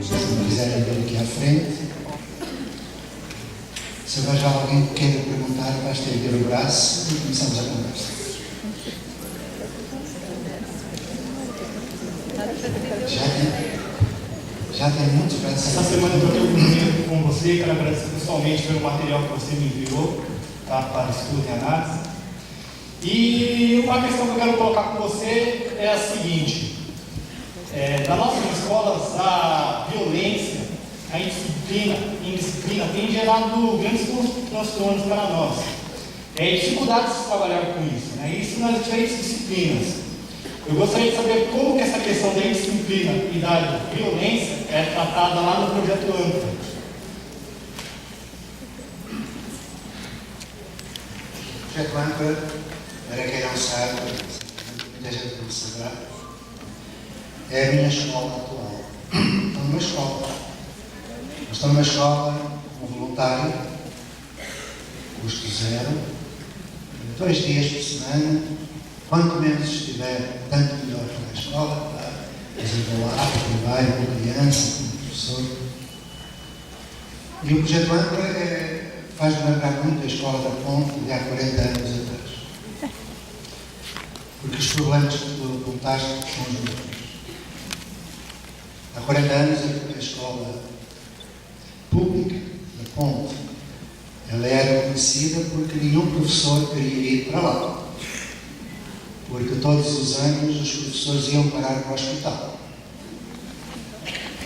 Se não quiserem vir aqui à frente. Se houver já alguém que queira perguntar, basta erguer o braço e começamos a conversa. Já tem muitos braços. Essa semana eu estou aqui com você, quero agradecer pessoalmente pelo material que você me enviou, tá, para estudo e análise. E uma questão que eu quero colocar com você é a seguinte: nas nossas escolas, a violência, a indisciplina tem gerado grandes transtornos para nós. Dificuldades de trabalhar com isso, né? Isso nas diferentes disciplinas. Eu gostaria de saber como que essa questão da indisciplina e da violência é tratada lá no projeto ANCA. O projeto ANCA, para quem não sabe, muita gente não saberá, é a minha escola atual. Estou numa escola. Estou numa escola como voluntário, custo zero, 2 dias por semana. Quanto menos estiver, tanto melhor para a escola, para desenrolar, para trabalho, com a criança, com o professor. E o projeto ANCA faz-me lembrar muito a escola da Ponte de há 40 anos atrás. Porque os problemas que tu apontaste são os mesmos. Há 40 anos a escola pública da Ponte, ela era conhecida porque nenhum professor queria ir para lá. Porque todos os anos os professores iam parar para o hospital.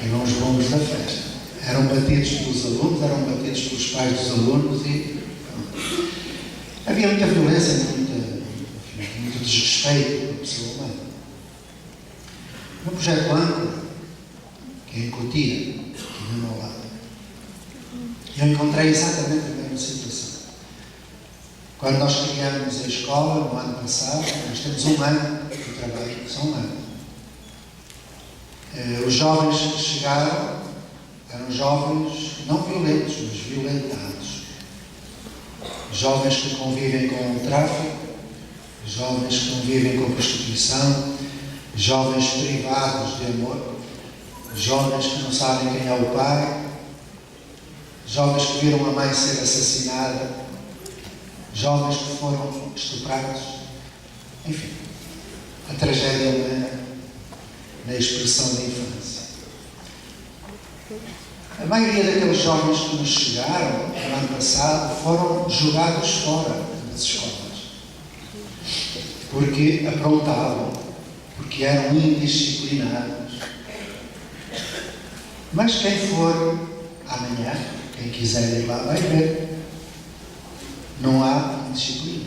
Eram os bombos da festa. Eram batidos pelos alunos, eram batidos pelos pais dos alunos e pronto. Havia muita violência, muito desrespeito pela pessoa humana. No projeto ANCA, que é em Cotia, aqui do meu lado, eu encontrei exatamente a mesma situação. Quando nós criamos a escola, no ano passado, nós temos 1 ano de trabalho, só 1 ano. Os jovens que chegaram eram jovens não violentos, mas violentados. Jovens que convivem com o tráfico, jovens que convivem com a prostituição, jovens privados de amor, jovens que não sabem quem é o pai, jovens que viram a mãe ser assassinada, jovens que foram estuprados, enfim, a tragédia humana na expressão da infância. A maioria daqueles jovens que nos chegaram no ano passado foram jogados fora das escolas, porque aprontavam, porque eram indisciplinados. Mas quem for amanhã, quem quiser ir lá vai ver. Não há indisciplina.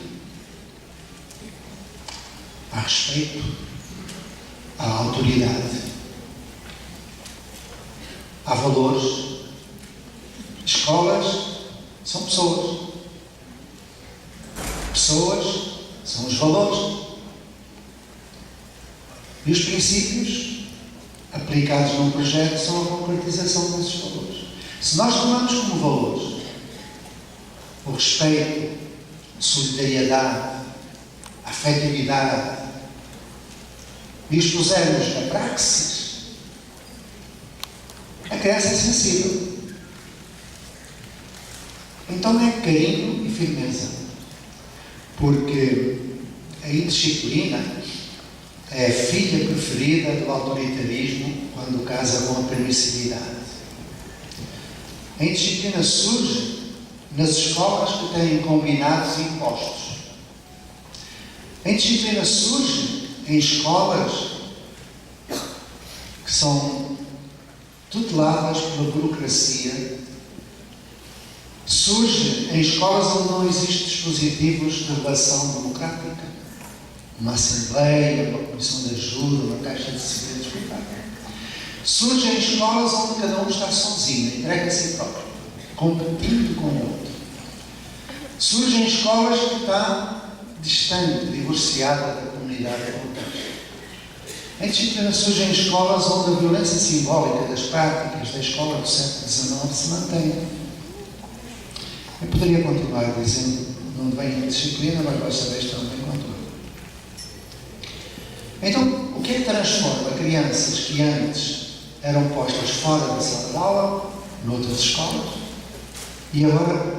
Há respeito à autoridade. Há valores. Escolas são pessoas. Pessoas são os valores. E os princípios aplicados num projeto são a concretização desses valores. Se nós tomamos como valores o respeito, a solidariedade, a afetividade, e os pusermos na praxis, a criança é sensível. Então é carinho e firmeza, porque a indisciplina é a filha preferida do autoritarismo quando casa com a permissividade. A indisciplina surge nas escolas que têm combinados impostos. A indisciplina surge em escolas que são tuteladas pela burocracia. Surge em escolas onde não existem dispositivos de relação democrática. Uma assembleia, uma comissão de ajuda, uma caixa de segredos privada. Surge em escolas onde cada um está sozinho, entrega a si próprio, competindo com o outro. Surge em escolas que está distante, divorciada da comunidade local. A indisciplina surge em escolas onde a violência simbólica das práticas da escola do século XIX se mantém. Eu poderia continuar dizendo, não vem a disciplina, mas vai saber tão bem quanto eu. Então, o que é que transforma crianças que antes eram postas fora da sala de aula, noutras escolas, e agora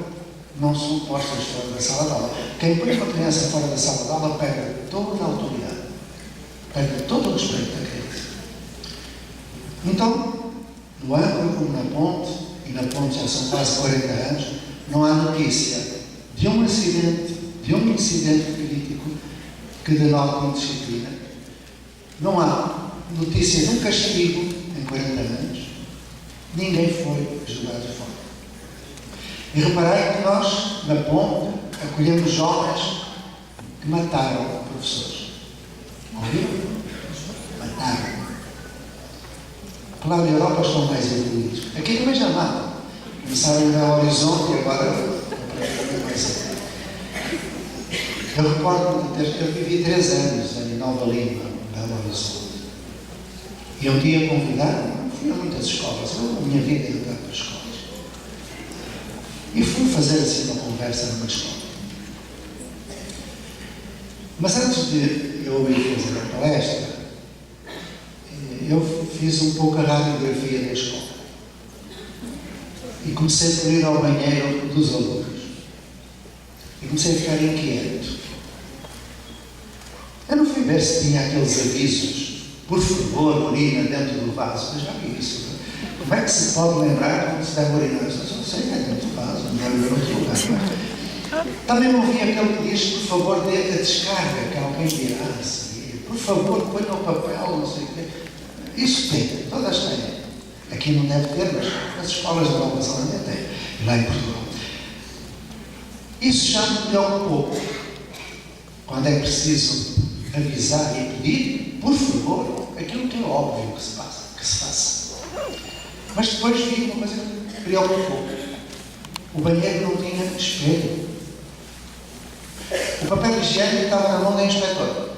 não são postas fora da sala de aula. Quem põe uma criança fora da sala de aula perde toda a autoridade, perde todo o respeito da criança. Então, no Âncora como na Ponte, e na Ponte já são quase 40 anos, não há notícia de um incidente político que denota indisciplina. Não há notícia de um castigo em 40 anos. Ninguém foi julgado fora. E reparei que nós, na Ponte, acolhemos jovens que mataram professores. Ouviram? Mataram. Lá na Europa estão mais evoluídos. Aqui também já matam. Começaram a ir ao Horizonte e agora eu recordo de eu vivi 3 anos em Nova Lima, Belo Horizonte. E um dia convidaram-me, fui a muitas escolas, a minha vida é andar para escolas. E fui fazer assim uma conversa numa escola. Mas antes de eu ir fazer a palestra, eu fiz um pouco a radiografia da escola. E comecei por ir ao banheiro dos alunos. E comecei a ficar inquieto. Eu não fui ver se tinha aqueles avisos, por favor, urina dentro do vaso. Eu já vi isso. Como é que se pode lembrar quando se deve urinar? Eu não sei, é dentro do vaso, não é em outro lugar. Também não vi aquele que diz, por favor, dê a descarga, que alguém dirá a seguir. Por favor, ponha o papel, não sei o quê. Isso tem, todas têm. Aqui não deve ter, mas as escolas da Nova Zelândia têm, e lá em Portugal. Isso já me preocupou. Quando é preciso avisar e pedir, por favor, aquilo que é óbvio que se faça. Mas depois vi uma coisa que me preocupou. O banheiro não tinha espelho. O papel higiênico estava na mão da inspetora.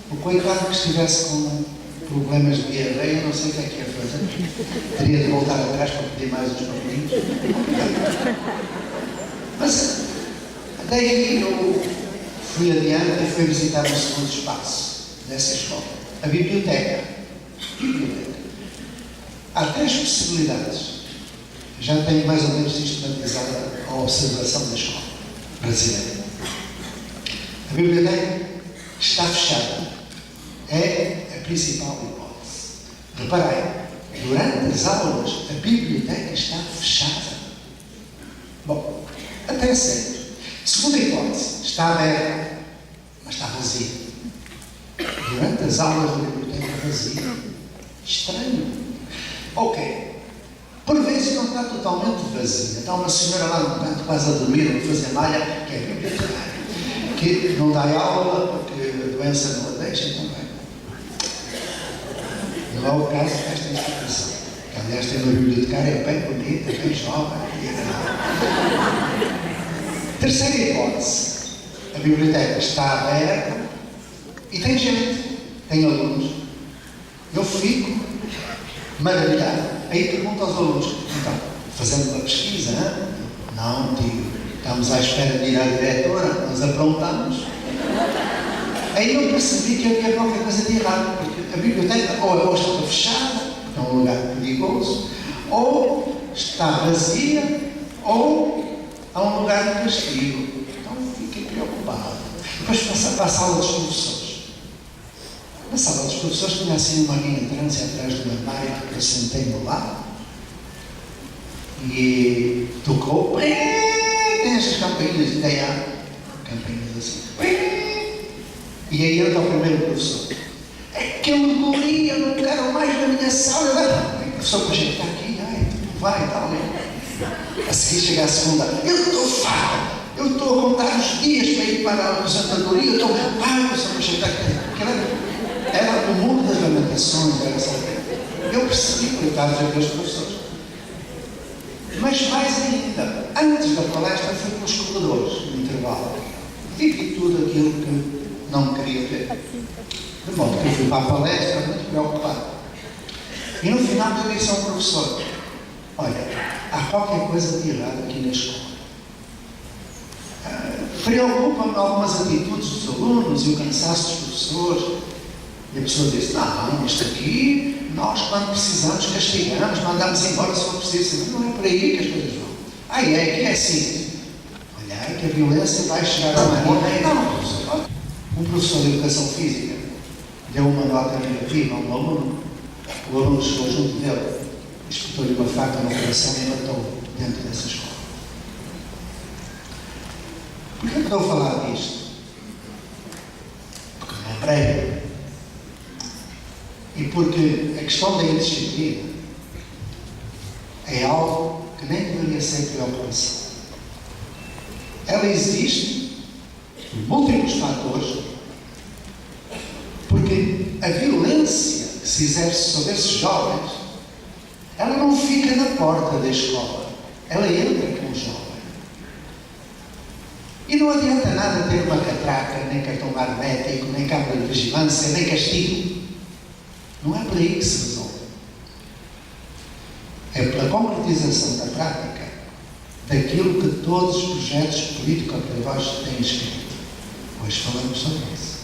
O coitado que estivesse com problemas de diarreia, não sei o que é que ia fazer. Teria de voltar atrás para pedir mais uns papelinhos. Mas daí eu fui adiante e fui visitar o segundo espaço dessa escola. A biblioteca. Há 3 possibilidades. Já tenho mais ou menos sistematizada a observação da escola brasileira. A biblioteca está fechada. É a principal hipótese. Reparei, durante as aulas a biblioteca está fechada. Bom, até aceito. Segunda hipótese, está aberta, mas está vazia. Durante as aulas da biblioteca vazia. Estranho. Ok. Por vezes não está totalmente vazia. Está uma senhora lá no canto quase a dormir, a fazer malha, que é bibliotecária, que não dá aula porque a doença não a deixa, então vai. Não é o caso desta instituição. Que, aliás, tem uma bibliotecária bem bonita, bem jovem e agradável. Terceira hipótese. A biblioteca está aberta e tem gente, tem alunos. Eu fico maravilhado. Aí pergunto aos alunos, então, fazendo uma pesquisa, não, digo, estamos à espera de ir à diretora, nós aprontamos. Aí eu percebi que havia qualquer coisa de errado, porque a biblioteca ou está fechada, porque é um lugar perigoso, ou está vazia, ou há um lugar de castigo. Então fiquei preocupado. Depois passei para a sala dos professores. Na sala dos professores tinha assim uma linha de trânsito atrás do armário que eu sentei-me lá e tocou. Tem estas campainhas de ganhar, campainhas assim. E aí entra o primeiro professor. Aquele guri, eu não quero mais na minha sala. O professor, pois está aqui, vai, tal. A seguir chega a segunda. Eu estou farto. Eu estou a contar os dias para ir para a aposentadoria. Eu estou o professor, pois está aqui. Era o mundo das lamentações, era só. Eu percebi, coitados daqueles professores. Mas mais ainda, antes da palestra fui pelos corredores, no intervalo. E vi tudo aquilo que não queria ver. De modo que eu fui para a palestra muito preocupado. E no final eu disse ao professor, olha, há qualquer coisa de errado aqui na escola. Preocupa-me algumas atitudes dos alunos e o cansaço dos professores. E a pessoa disse, não, isto aqui nós, quando precisamos, castigamos, mandamos embora se for preciso. Não é por aí que as coisas vão. Que é assim. Olha, que a violência vai chegar a uma linha. Não, professor. Um professor de educação física deu uma nota negativa a um aluno. O aluno chegou junto dele, espetou-lhe uma faca no coração e matou dentro dessa escola. Por que estou a falar disto? Porque não é prévio. E porque a questão da indisciplina é algo que nem deveria ser preocupação. Ela existe por múltiplos fatores, porque a violência que se exerce sobre esses jovens, ela não fica na porta da escola, ela entra com o jovem. E não adianta nada ter uma catraca, nem cartão magnético, nem câmara de vigilância, nem castigo. Não é por aí que se resolve. É pela concretização da prática daquilo que todos os projetos político-pedagógicos têm escrito. Hoje falamos sobre isso.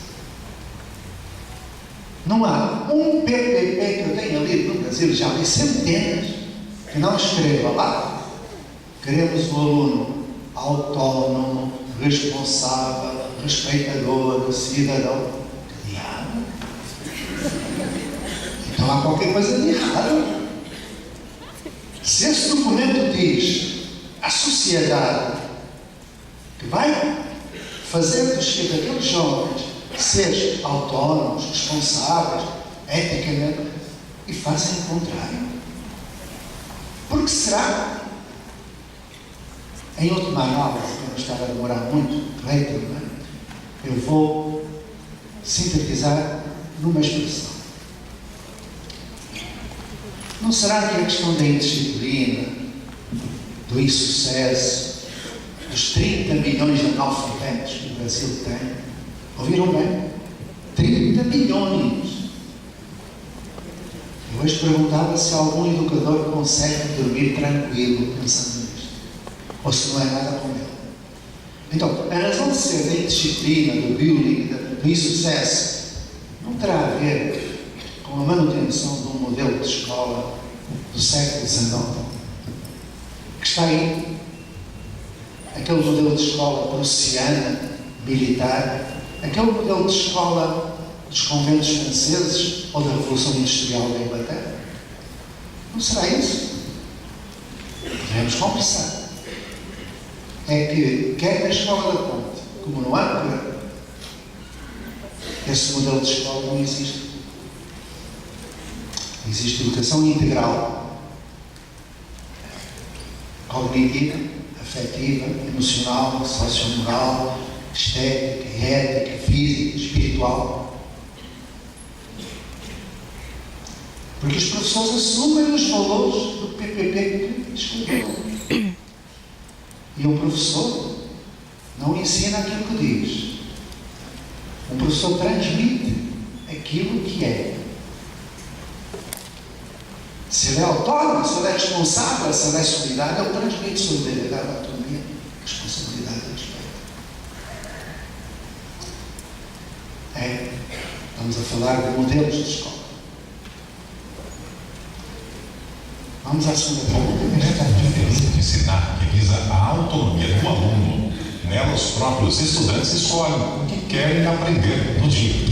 Não há um PPP que eu tenha lido no Brasil, já li centenas, que não escreva lá: queremos um aluno autónomo, responsável, respeitador, cidadão. Que diabo? Então há qualquer coisa de errado. Se esse documento diz à sociedade que vai fazer daqueles jovens ser autónomos, responsáveis, eticamente, e fazem o contrário. Porque será? Em última análise, para não estar a demorar muito, eu vou sintetizar numa expressão. Não será que a questão da indisciplina, do insucesso, dos 30 milhões de analfabetos que o Brasil tem, ouviram bem? 30 milhões! Eu hoje perguntava se algum educador consegue dormir tranquilo pensando nisto, ou se não é nada com ele. Então, a razão de ser da indisciplina, do bullying, do insucesso, não terá a ver com a manutenção de um modelo de escola do século XIX, que está aí, aquele modelo de escola prussiana, militar, aquele modelo de escola dos conventos franceses ou da Revolução Industrial da Inglaterra. Não será isso? Devemos conversar. É que, quer na escola da Ponte, como no Âncora, esse modelo de escola não existe. Existe educação integral, cognitiva, afetiva, emocional, sociomoral, estética, ética, física, espiritual. Porque os professores assumem os valores do PPP que escreveram. E um professor não ensina aquilo que diz. Um professor transmite aquilo que é. Se ele é autónomo, se ele é responsável, se ele é solidário, ele transmite solidariedade, autonomia, responsabilidade e respeito. Estamos a falar de modelos de escola. Vamos à segunda pergunta. Esta diferença de ensinar que visa a autonomia do aluno. Nela, os próprios estudantes escolhem o que querem aprender no dia.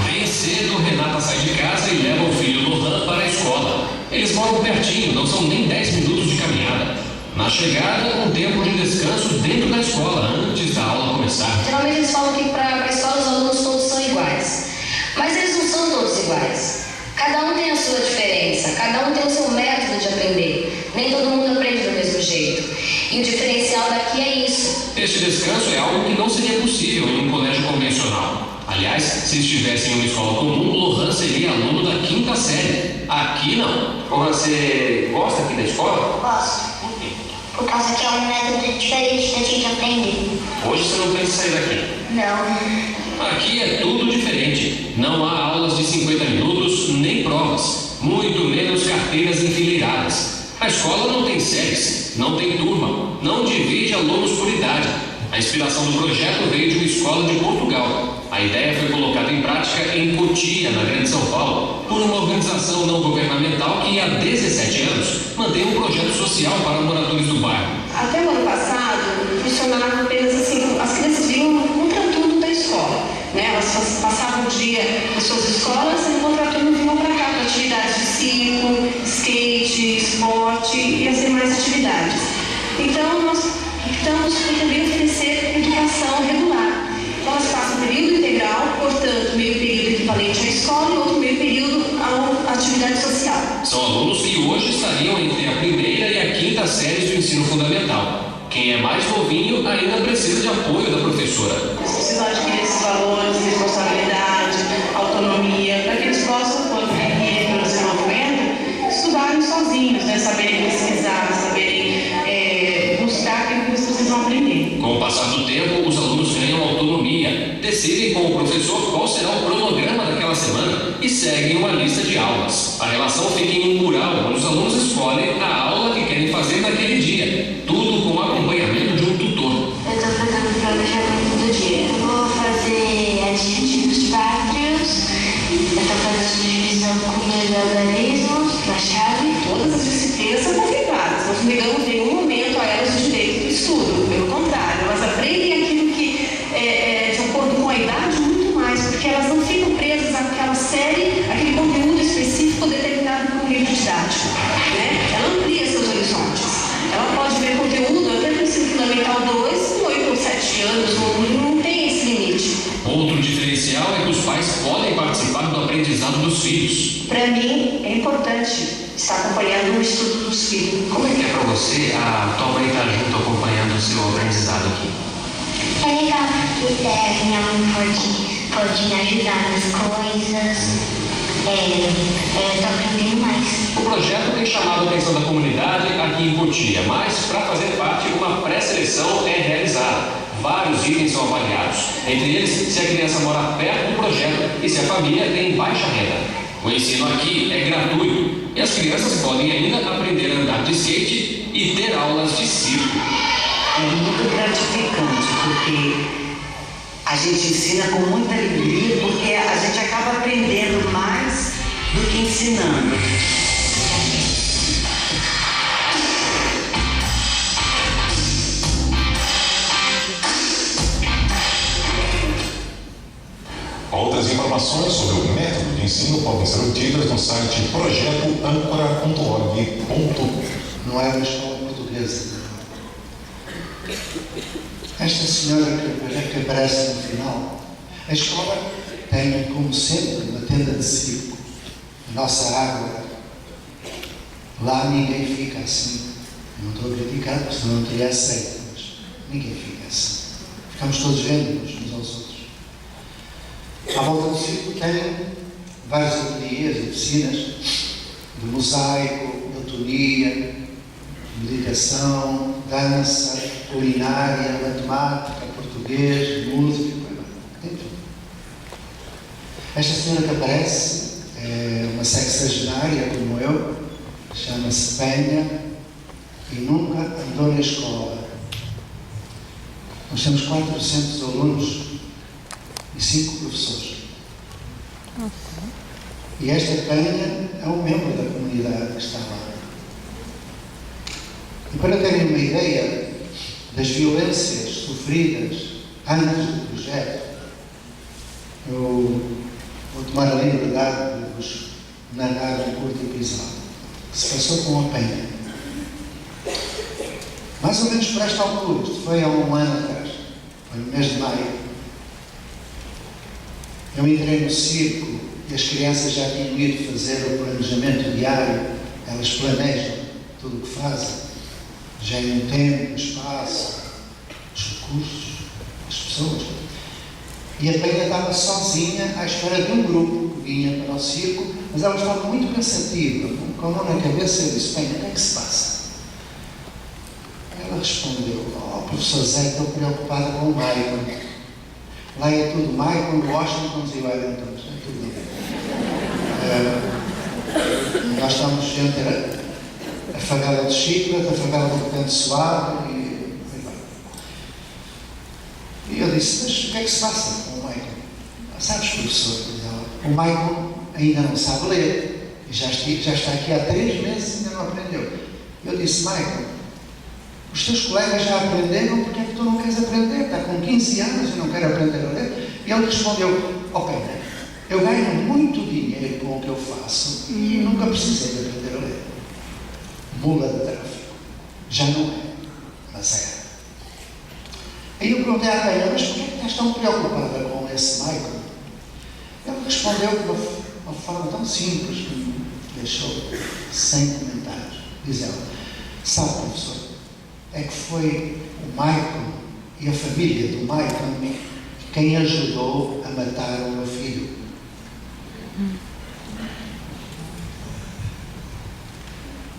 Bem cedo, Renata sai de casa e leva o filho Lohan para a escola. Eles moram pertinho, não são nem 10 minutos de caminhada. Na chegada, um tempo de descanso dentro da escola, antes da aula começar. Geralmente eles falam que para a escola os alunos todos são iguais. Mas eles não são todos iguais. Cada um tem a sua diferença, cada um tem o seu método de aprender. Nem todo mundo aprende do mesmo jeito. E o diferencial daqui é isso. Este descanso é algo que não seria possível em um colégio convencional. Aliás, se estivesse em uma escola comum, Lohan seria aluno da 5ª série. Aqui não. Você gosta aqui da escola? Gosto. Por quê? Por causa que é um método diferente da gente aprender. Hoje você não pensa em sair daqui? Não. Aqui é tudo diferente. Não há aulas de 50 minutos, nem provas. Muito menos carteiras enfileiradas. A escola não tem séries, não tem turma, não divide alunos por idade. A inspiração do projeto veio de uma escola de Portugal. A A ideia foi colocada em prática em Cotia, na Grande São Paulo, por uma organização não governamental que há 17 anos mantém um projeto social para moradores do bairro. Até o ano passado, funcionava apenas assim, as crianças vinham no contraturno da escola, né? Elas passavam o dia nas suas escolas e no contraturno vinham para cá, para atividades de circo, skate, esporte e as demais atividades. Então, nós optamos por também oferecer educação regular. Então, elas passam período integral, portanto, meio período equivalente à escola e outro meio período à atividade social. São alunos que hoje estariam entre a primeira e a quinta séries do ensino fundamental. Quem é mais novinho ainda precisa de apoio da professora. Eles precisam adquirir esses valores, responsabilidade, autonomia, para que eles possam, quando virem pelo desenvolvimento, estudarem sozinhos, né? Saberem pesquisar, saberem buscar aquilo que eles precisam aprender. Com o passar do tempo, os alunos ganham autonomia, decidem com o professor qual será o cronograma daquela semana e seguem uma lista de aulas. A relação fica em um mural, onde os alunos escolhem a aula que querem fazer naquele dia, tudo com o acompanhamento de um tutor. Eu estou fazendo o planejamento do dia. Eu vou fazer adjetivos práticos, eu estou fazendo divisão com meus organismos, na chave. Todas as disciplinas são contempladas, não negamos em nenhum momento a elas o direito do estudo, pelo contrário, elas aprendem aquilo que de acordo com a idade muito mais, porque elas não ficam presas àquela série, aquele conteúdo específico determinado por um livro didático, né? Ela amplia seus horizontes, ela pode ver conteúdo até no ensino fundamental 2, com 8 ou 7 anos, não tem esse limite. Outro diferencial é que os pais podem participar do aprendizado dos filhos. Para mim, é importante estar acompanhando o estudo dos filhos. Como é que é para você a tua mãe estar junto acompanhando o seu aprendizado aqui? É legal porque minha mãe pode me ajudar nas coisas. Eu estou aprendendo mais. O projeto tem chamado a atenção da comunidade aqui em Cotia, mas para fazer parte, uma pré-seleção é realizada. Vários itens são avaliados, entre eles se a criança mora perto do projeto e se a família tem baixa renda. O ensino aqui é gratuito e as crianças podem ainda aprender a andar de skate e ter aulas de circo. É muito gratificante, porque a gente ensina com muita alegria, porque a gente acaba aprendendo mais do que ensinando. Outras informações sobre o método de ensino podem ser obtidas no site projetoancora.org. Não é uma escola portuguesa. Esta senhora que aparece no final, a escola tem, como sempre, uma tenda de circo. A nossa água, lá ninguém fica assim. Não estou a criticar, porque senão não teria aceito, mas ninguém fica assim. Ficamos todos vendo uns aos outros. À volta do circo tem vários ateliês, oficinas de mosaico, motonia, meditação, dança, culinária, matemática, português, música, tem tudo. Esta senhora que aparece é uma sexagenária como eu, chama-se Penha e nunca andou na escola. Nós temos 400 alunos e 5 professores. E esta Penha é um membro da comunidade que está lá. E para terem uma ideia das violências sofridas antes do projeto, eu vou tomar a liberdade de vos narrar um curto episódio que se passou com a Penha. Mais ou menos por esta altura, isto foi há um ano atrás, foi no mês de maio. Eu entrei no circo e as crianças já tinham ido fazer o planejamento diário, elas planejam tudo o que fazem, já em um tempo, espaço, os recursos, as pessoas. E a Penha estava sozinha à espera de um grupo que vinha para o circo, mas ela estava muito pensativa, com a mão na cabeça. Eu disse: Penha, o que é que se passa? Ela respondeu: professor Zé, estou preocupada com o Michael. Lá é tudo Michael, Washington e Wellington. É tudo bem. Nós estamos entre a favela de Chiclete, a favela do Repente Suave e eu disse: mas o que é que se passa com o Michael? sabes, professor, diz ela, o Michael ainda não sabe ler, e já está aqui há 3 meses e ainda não aprendeu. Eu disse, Michael, os teus colegas já aprenderam, porque é que tu não queres aprender? Está com 15 anos e não quer aprender a ler? E ele respondeu, ok, eu ganho muito dinheiro com o que eu faço e nunca precisei de aprender a ler. Mula de tráfico. Já não é, mas é. Aí eu perguntei à Taia, mas porquê que estás tão preocupada com esse Michael? Ele respondeu de uma forma tão simples que me deixou sem comentários. Diz ela, sabe, professor, é que foi o Michael e a família do Michael quem ajudou a matar o meu filho.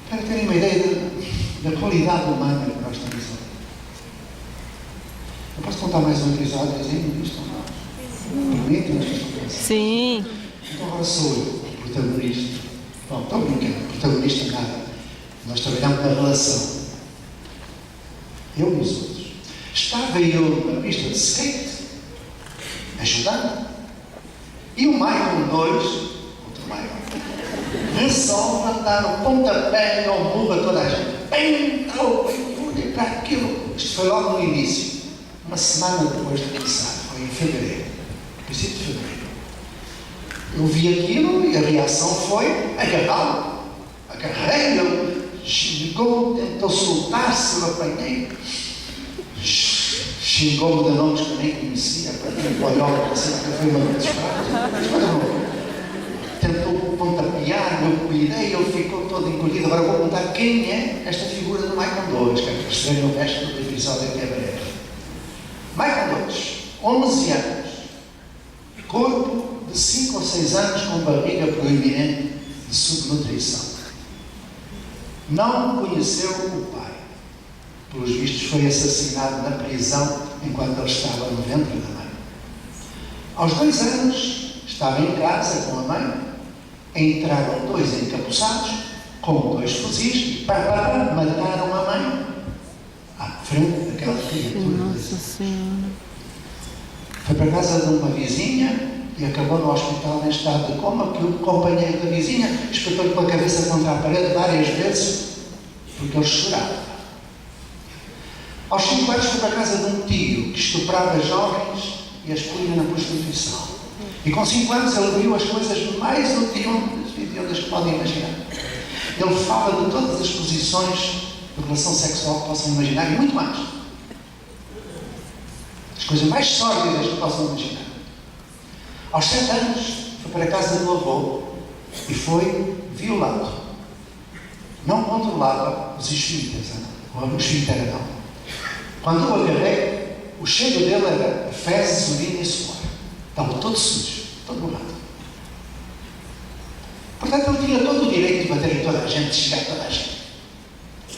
Para terem uma ideia da qualidade humana que nós temos ali. Eu posso contar mais um episódiozinho disto ou não? Permite-me? Sim. Então agora sou eu, o protagonista. Bom, estou brincando, protagonista nada. Nós trabalhamos na relação. Eu e os outros. Estava eu numa pista de skate, ajudando. E o Michael 2, outro Michael, resolve dar o pontapé e o burro a toda a gente. Bem, olhem para aquilo. Isto foi logo no início. Uma semana depois de começar, foi em fevereiro. Princípio de fevereiro. Eu vi aquilo e a reação foi agarrá-lo. Agarrei-o, chegou, tentou soltar-se, eu apanhei. Xingou-me de nomes que eu nem conhecia, para mim, olhou assim, foi uma desesperada. Tentou pontapear, eu cuidei, ele ficou todo encolhido. Agora vou contar quem é esta figura do Michael 2, que é para perceberem o resto do episódio que é breve. Michael 2, 11 anos, corpo de 5 ou 6 anos com barriga proeminente de subnutrição. Não conheceu o pai. Pelos vistos foi assassinado na prisão enquanto ele estava no ventre da mãe. Aos 2 anos estava em casa com a mãe, entraram 2 encapuçados com 2 fuzis e mataram a mãe à frente daquela criatura. Nossa Senhora. Foi para casa de uma vizinha e acabou no hospital em estado de coma, que o companheiro da vizinha espetou-lhe com a cabeça contra a parede várias vezes porque ele chorava. Aos 5 anos foi para casa de um tio que estuprava jovens e as punha na prostituição. E com 5 anos ele viu as coisas mais hediondas que podem imaginar. Ele fala de todas as posições de relação sexual que possam imaginar e muito mais. As coisas mais sórdidas que possam imaginar. Aos 7 anos foi para a casa do avô e foi violado. Não controlava os esfínteres, não. O esfíncter não. Quando eu agarrei, o cheiro dele era fezes, urina e suor. Estava todo sujo, todo borrado. Portanto, ele tinha todo o direito de bater em toda a gente, de chegar a toda a gente.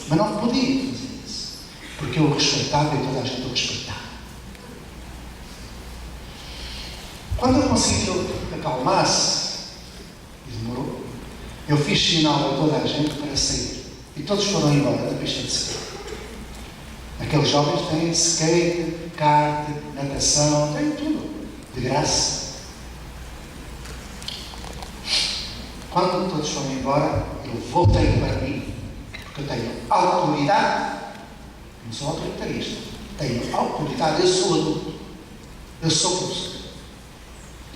Mas não podia fazer isso, porque eu o respeitava e toda a gente o respeitava. Quando eu consegui acalmar-se, e demorou, eu fiz sinal a toda a gente para sair. E todos foram embora da pista de skate. Aqueles jovens têm skate, kart, natação, têm tudo, de graça. Quando todos foram embora, eu voltei para mim, porque eu tenho autoridade, não sou autoritarista, tenho autoridade, eu sou adulto, eu sou professor.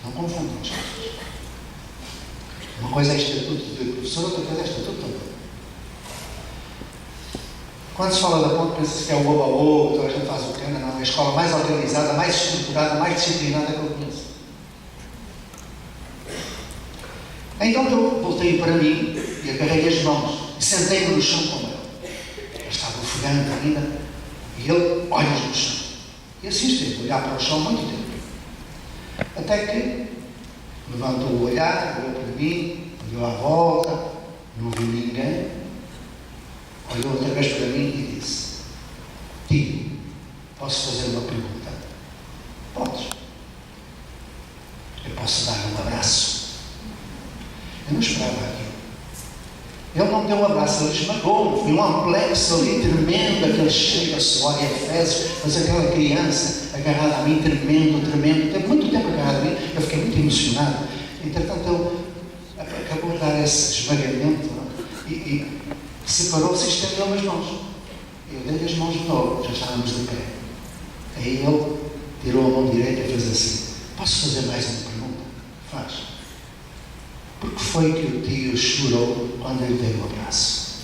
Não confundam as coisas. Uma coisa é estatuto de professor, outra coisa é estatuto de aluno. Quando se fala da ponte, pensa-se que é o oba-oba, toda a gente faz o cana, não, é a escola mais organizada, mais estruturada, mais disciplinada que eu conheço. Então eu voltei para mim e agarrei as mãos e sentei-me no chão com ele. Ele estava ofegante ainda e ele olha no chão. E assim esteve, olhar para o chão muito tempo. Até que levantou o olhar, olhou para mim, olhou à volta, não viu ninguém, olhou outra vez para mim e disse: Tio, posso fazer uma pergunta? Podes. Eu posso dar um abraço? Eu não esperava aquilo. Ele não me deu um abraço, ele esmagou-me. Foi um amplexo ali tremendo, aquele cheio a suor e a fezes, mas aquela criança agarrada a mim, tremendo, teve muito tempo agarrada a mim. Eu fiquei muito emocionado. Entretanto, ele acabou de dar esse esvagamento, não é? E separou-se e estendeu as mãos. Eu dei as mãos de novo, já estávamos de pé. Aí ele tirou a mão direita e fez assim: posso fazer mais uma pergunta? Faz. Por que foi que o tio chorou quando eu lhe dei o abraço?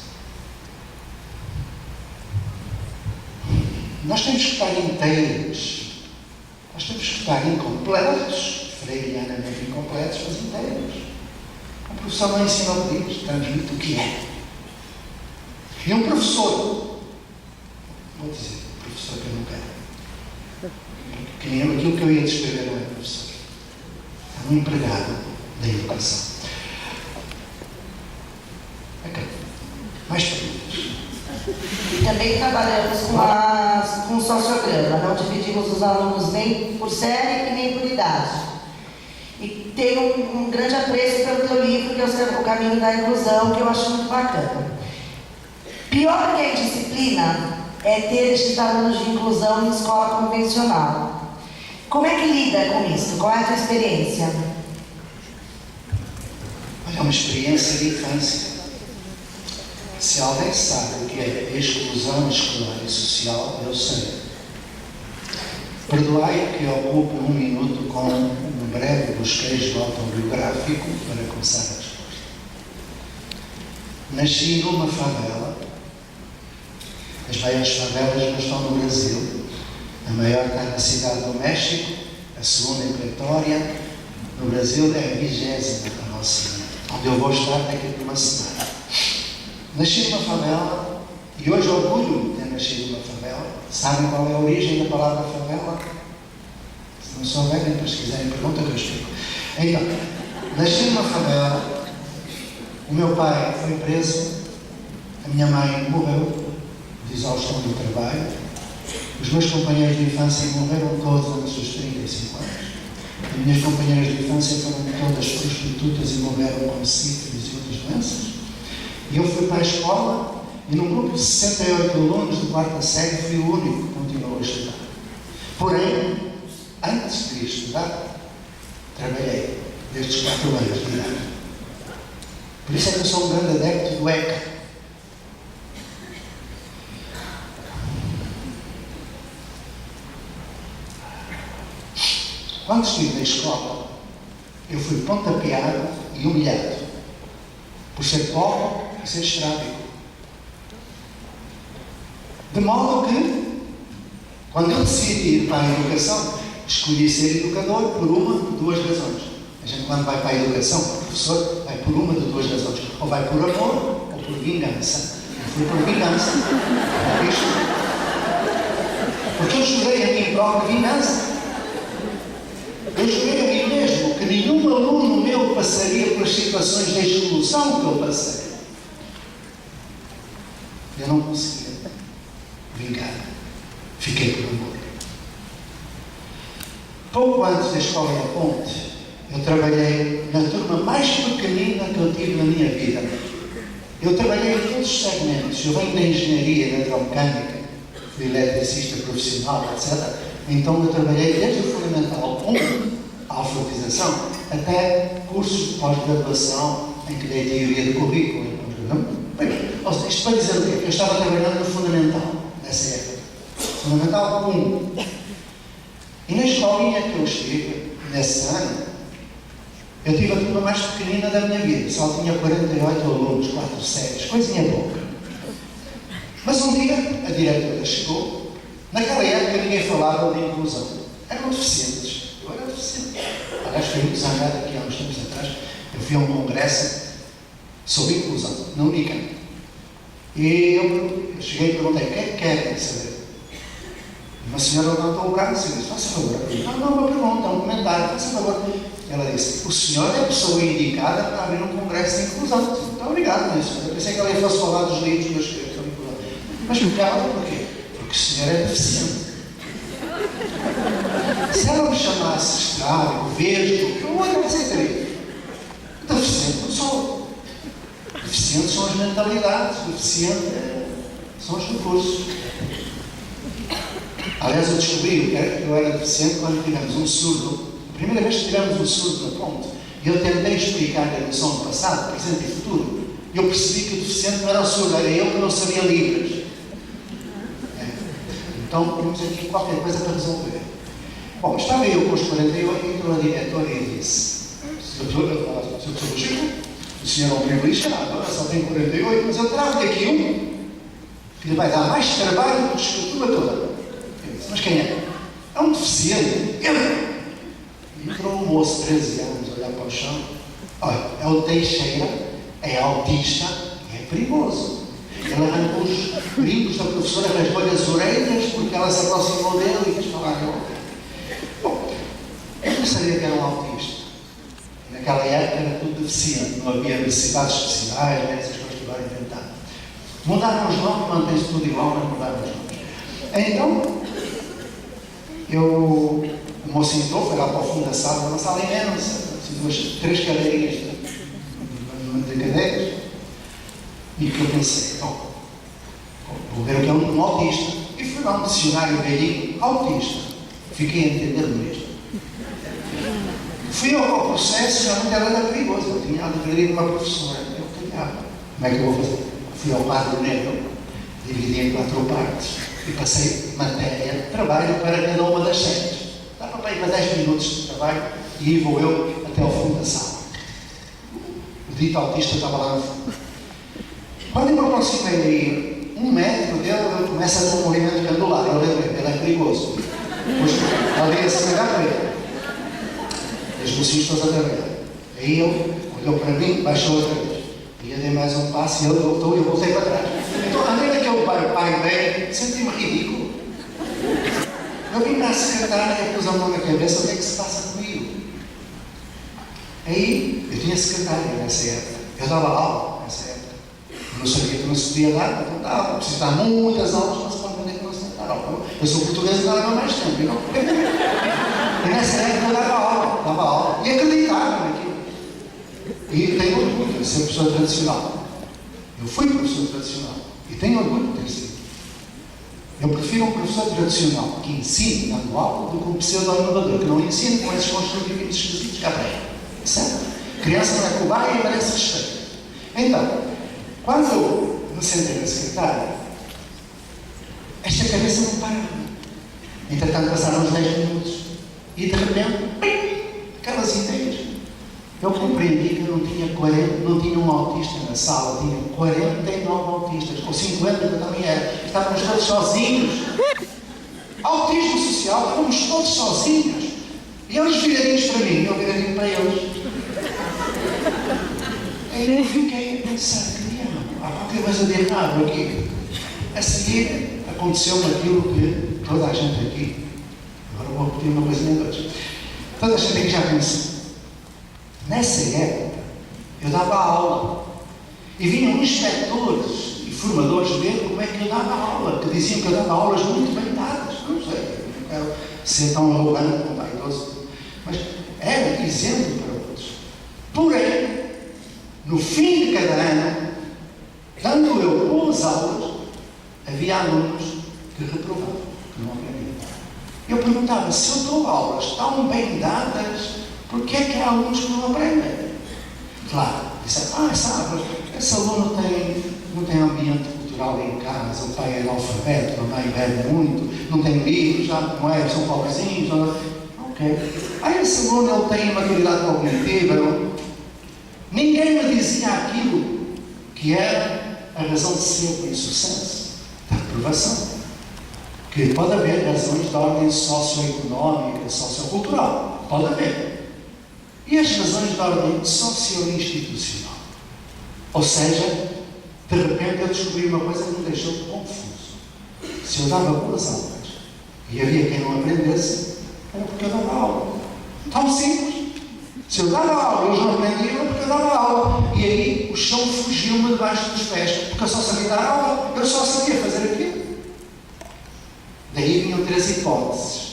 Nós temos que estar inteiros. Nós temos que estar incompletos, freirianamente incompletos, mas inteiros. O professor não ensina o que diz, transmite o que é. E um professor, vou dizer, professor que eu não quero, porque aquilo que eu ia descrever não é professor, é um empregado da educação. Ok. Mais perguntas? E também trabalhamos com um sociograma, não dividimos os alunos nem por série e nem por idade. E tenho um grande apreço pelo teu livro, que é O Caminho da Inclusão, que eu acho muito bacana. Pior que a indisciplina é ter esses alunos de inclusão em escola convencional. Como é que lida com isso? Qual é a tua experiência? Olha, é uma experiência de infância. Se alguém sabe o que é exclusão escolar e social, eu sei. Perdoai que ocupe um minuto com um breve bosquejo autobiográfico para começar a resposta. Nasci numa favela. As maiores favelas não estão no Brasil. A maior está na cidade do México, a segunda em Pretória. No Brasil é a 20ª da nossa, onde eu vou estar daqui a uma semana. Nasci numa favela e hoje orgulho de ter nascido numa favela. Sabem qual é a origem da palavra favela? Se não souberem, depois se quiserem pergunta que eu explico. Então, nasci numa favela, o meu pai foi preso, a minha mãe morreu de exaustão do trabalho, os meus companheiros de infância morreram todos antes dos 35 anos. As minhas companheiras de infância foram todas prostitutas e morreram com sífilis e outras doenças. E eu fui para a escola e num grupo de 68 alunos de quarta série fui o único que continuou a estudar. Porém, antes de estudar, trabalhei desde os 4 anos de idade. Por isso é que eu sou um grande adepto do ECA. Quando estive na escola, eu fui pontapeado e humilhado por ser pobre e ser estrábico. De modo que, quando eu decidi ir para a educação, escolhi ser educador por uma de duas razões. A gente, quando vai para a educação, para o professor, vai por uma de duas razões. Ou vai por amor ou por vingança. Eu fui por vingança. Porque eu jurei a mim próprio vingança. Eu jurei a mim mesmo que nenhum aluno meu passaria por situações de exclusão que eu passei. Eu não conseguia vingar. Fiquei por amor. Pouco antes da escola da Ponte, eu trabalhei na turma mais pequenina que eu tive na minha vida. Eu trabalhei em todos os segmentos. Eu venho da engenharia, da eletromecânica, fui eletricista profissional, etc. Então eu trabalhei desde o Fundamental 1, a alfabetização, até cursos de pós-graduação, em que dei teoria do currículo. Bem, isto para dizer o quê? Eu estava trabalhando no Fundamental, nessa época. Fundamental 1. E na escolinha que eu estive, nesse ano, eu tive a turma mais pequenina da minha vida. Só tinha 48 alunos, 4 séries, coisinha pouca. Mas um dia, a diretora chegou. Naquela época ninguém falava de inclusão. Eram deficientes. Eu era deficiente. Aliás, foi muito zangado aqui há uns tempos atrás. Eu fui a um congresso sobre inclusão, na Unicamp. E eu cheguei e perguntei: o que é que querem saber? Uma senhora levantou o braço e disse: faça favor. Não, uma pergunta, um comentário, faça favor. Ela disse: o senhor é a pessoa indicada para abrir um congresso de inclusão. Muito obrigado, minha senhora. Eu pensei que ela ia fosse falar dos livros que eu escrevi sobre inclusão. Mas ficava porquê? Porque o senhor é deficiente. Se ela me chamasse estrábico, vesgo, eu não aceitaria. Deficiente não sou. Deficientes são as mentalidades, deficiente são os recursos. Aliás, eu descobri que eu era deficiente quando tivemos um surdo, o primeira vez que tivemos um surdo na ponte, e eu tentei explicar a lição do passado, presente e futuro, e eu percebi que o deficiente não era o surdo, era eu que não sabia Libras. Então, temos aqui qualquer coisa para resolver. Bom, estava eu com os 48 e entrou a diretora e disse: Sr. Chico, o senhor é um privilegiado, agora só tem 48, mas eu trago-lhe aqui um que lhe vai dar mais trabalho do que a escultura toda. Eu disse: mas quem é? É um deficiente. E entrou um moço de 13 anos a olhar para o chão. Olha, é o Teixeira, é autista e é perigoso. Ele arrancou os brincos da professora, rasgou-lhe as orelhas porque ela se aproximou dele e quis falar com ele. Bom, eu não sabia que era um autista. Naquela época era tudo deficiente, não havia necessidades especiais, né, essas coisas que agora inventaram. Mudaram os nomes, mantém-se tudo igual, mas mudaram os nomes. Então, o moço entrou, foi lá para o fundo da sala, uma sala imensa, assim, 3 cadeirinhas de cadeiras, e que eu pensei: vou ver o que é um autista. E fui lá um dicionário velhinho, autista. Fiquei a entender mesmo. Fui ao processo, realmente ela era perigosa. Eu tinha adquirido uma professora. Eu calhava. Como é que eu vou fazer? Fui ao quadro negro, dividi em 4 partes e passei matéria de trabalho para cada uma das séries. Dá para ir para 10 minutos de trabalho e aí vou eu até ao fundo da sala. O dito autista estava lá no fundo. Quando eu me aproximei aí, 1 metro dele, ele começa a ter um movimento candular. Eu lembrei, ele é perigoso. Depois, alguém a se pegar para ele. As mocinhas todas a trabalhar. Aí ele olhou para mim, baixou outra vez. E eu dei mais um passo e ele voltou e eu voltei para trás. Então, andei naquele pai velho, senti-me ridículo. Eu vim para a secretária, pus a mão na cabeça: o que é que se passa comigo? Aí, eu tinha secretária nessa época. Eu dava aula nessa época. Eu não sabia que não se podia dar, então dava. Preciso dar muitas aulas para se compreender que não se pode dar aula. Eu sou português e dava mais tempo. E nessa época eu dava aula. E acreditava naquilo. E tenho orgulho de ser professor tradicional. Eu fui professor tradicional. E tenho orgulho de ter sido. Eu prefiro um professor tradicional que ensine dando aula do que um pseudo-inovador que não ensina com esses construtivismos esquisitos cá para ele. Certo? Criança não é cobaia e merece respeito. Então, quando eu me sentei na secretária, esta cabeça não parava. Entretanto, passaram uns 10 minutos e de repente, aquelas ideias. Eu compreendi que eu não tinha um autista na sala, tinha 49 autistas, ou 50 que eu também era. Estávamos todos sozinhos. Autismo social, estávamos todos sozinhos. E eles viradinhos para mim, eu viradinho para eles. Aí eu fiquei a pensar: há qualquer coisa de errado aqui. A seguir, aconteceu aquilo que toda a gente aqui, agora vou repetir uma coisinha de hoje, toda a gente aqui já pensou. Nessa época, eu dava aula e vinham inspectores e formadores ver como é que eu dava aula, que diziam que eu dava aulas muito bem dadas. Não sei, não quero ser tão arrogante como vaidoso, mas era exemplo para outros. Porém, no fim de cada ano, dando eu boas aulas, havia alunos que reprovavam, que não aprendiam. Eu perguntava: se eu dou aulas tão bem dadas, por que é que há alunos que não aprendem? Claro, disseram: sabe, esse aluno não tem ambiente cultural em casa, o pai é analfabeto, a mãe bebe muito, não tem livros, já não é, são pobrezinhos. Não... Ok. Esse aluno ele tem maturidade cognitiva. Ninguém me dizia aquilo que era a razão de ser o insucesso, da reprovação. Que pode haver razões de ordem socioeconómica, sociocultural. Pode haver. E as razões de ordem socio-institucional. Ou seja, de repente eu descobri uma coisa que me deixou confuso. Se eu dava boas aulas e havia quem não aprendesse, era porque eu dava aula. Tão simples. Se eu dava aula e eles não aprendiam, era porque eu dava aula. E aí o chão fugiu-me debaixo dos pés, porque eu só sabia dar aula, eu só sabia fazer aquilo. Daí vinham 3 hipóteses.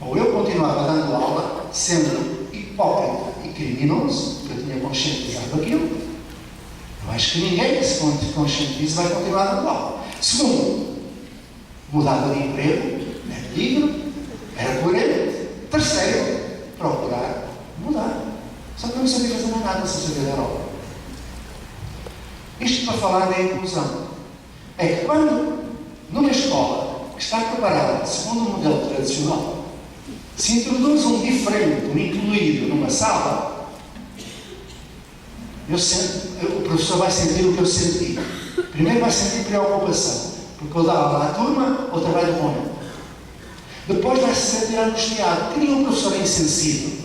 Ou eu continuava dando aula, sendo hipócrita e criminoso, porque eu tinha conscientizado aquilo. Eu acho que ninguém que se conscientiza vai continuar dando aula. Segundo, mudava de emprego, era livre, era coerente. Terceiro, procurava Só que eu não sabia fazer mais nada sem saber dar aula. Isto para falar da inclusão. É que quando, numa escola que está preparada segundo o modelo tradicional, se introduz um diferente, um incluído numa sala, o professor vai sentir o que eu senti. Primeiro vai sentir preocupação, porque eu dava lá à turma ou trabalho com ele. Depois vai se sentir angustiado, porque nenhum professor é insensível.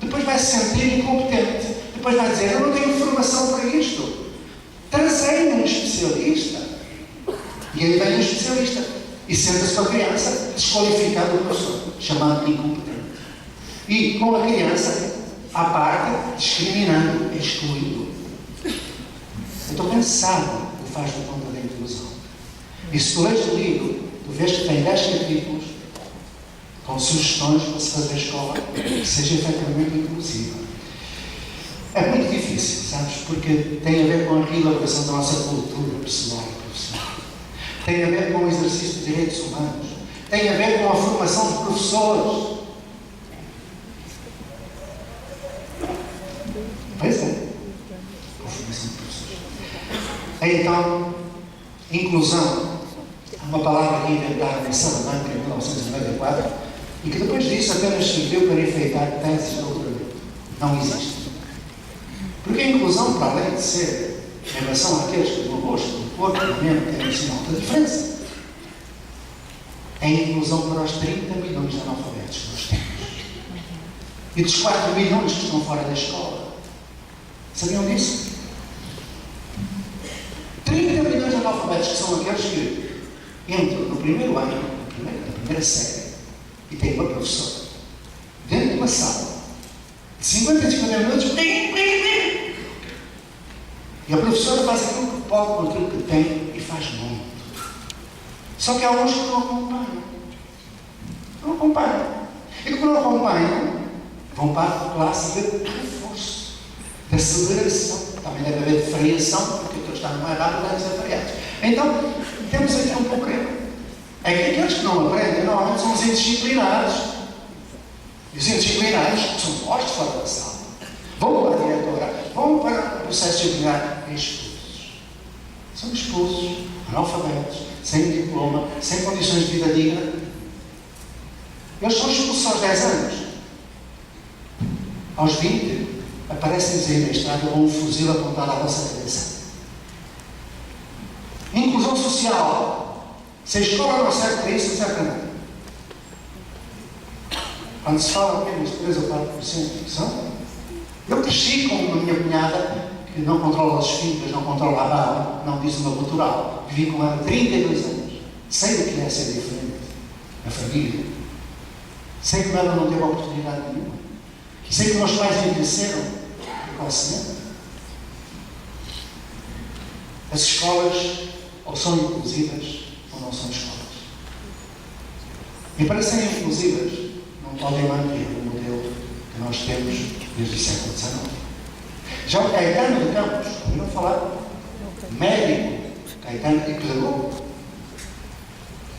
Depois vai se sentir incompetente. Depois vai dizer, eu não tenho formação para isto. Trazei um especialista. E aí vem o especialista. E senta-se com a criança, desqualificando o professor, chamando de incompetente. E com a criança, à parte, discriminando, excluindo. Eu estou cansado do faz de conta da inclusão. E se tu lês o livro, tu vês que tem 10 capítulos com sugestões para se fazer a escola que seja efetivamente inclusiva. É muito difícil, sabes? Porque tem a ver com a reelaboração da nossa cultura pessoal e profissional. Tem a ver com o exercício de direitos humanos. Tem a ver com a formação de professores. Pois é. Com a formação de professores. Então, inclusão é uma palavra que inventaram em Salamanca em 1994 e que depois disso apenas serviu para enfeitar teses de doutoramento. Não existe. Porque a inclusão, para além de ser em relação àqueles que do rosto, do corpo, da mente, tem um sinal da diferença, é a inclusão para os 30 milhões de analfabetos que nós temos. E dos 4 milhões que estão fora da escola. Sabiam disso? 30 milhões de analfabetos que são aqueles que entram no primeiro ano, na primeira série, e têm uma professora, dentro de uma sala, de 50 a 50 minutos, e a professora faz aquilo que pode com aquilo que tem e faz muito. Só que há uns que não acompanham. Não acompanham. E que não acompanham, vão para a classe de reforço, de aceleração. Também deve haver de freação, porque aquilo está mais rápido antes de freados. Então, temos aqui um problema. É que aqueles que não aprendem, normalmente são os indisciplinados. E os indisciplinados são postos fora da sala. Vão para a diretora, vão para o processo disciplinar e expulsos. São expulsos, analfabetos, sem diploma, sem condições de vida digna. Eles são expulsos aos 10 anos. Aos 20, aparecem-nos aí na estrada com um fuzil apontado à vossa cabeça. Inclusão social. Se a escola não serve para isso, não serve para nada. Quando se fala apenas de 3 ou 4% de são, eu cresci com uma minha cunhada que não controla os filhos, não controla a barba, não diz uma cultural. Vivi com ela 32 anos. Sei o que é ser diferente na família. Sei que ela não teve oportunidade nenhuma. Sei que meus pais envelheceram precocemente. As escolas ou são inclusivas ou não são escolas. E para serem inclusivas, não podem manter o modelo que nós temos desde o século XIX. Já o Caetano de Campos, ouviram falar? Médico, Caetano de Campos,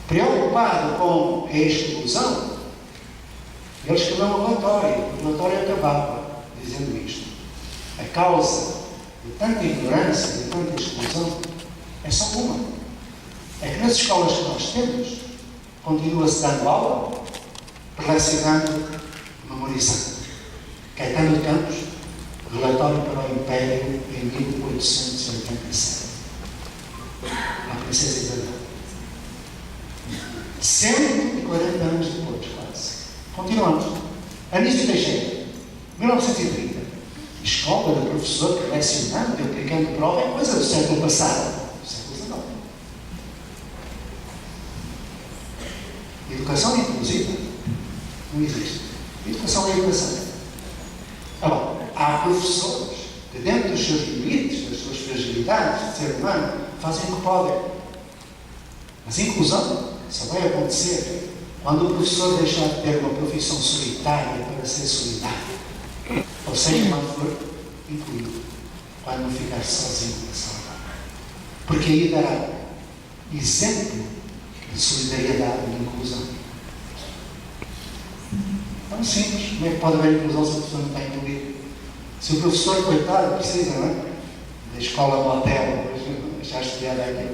preocupado com a exclusão, ele escreveu um relatório. O relatório acabava dizendo isto. A causa de tanta ignorância, de tanta exclusão, é só uma. É que nas escolas que nós temos, continua-se dando aula, relacionando, memorizando. Caetano de Campos, relatório para o Império em 1887. A Princesa Isabel. 140 anos depois, quase. Continuamos. Anísio Teixeira, 1930. Escola de professor que lecionando, aplicando prova, é coisa do século passado. Do século XIX. Educação inclusiva não existe. Educação é educação. Agora, há professores que, dentro dos seus limites, das suas fragilidades de ser humano, fazem o que podem. Mas inclusão só vai acontecer quando o professor deixar de ter uma profissão solitária para ser solidário. Ou seja, quando for incluído. Quando não ficar sozinho na sala. Porque aí dará exemplo de solidariedade e inclusão. Tão simples. Como é que pode haver inclusão se a pessoa não está incluída? Se o professor, coitado, precisa, não é? Da escola motel, já estudei aqui.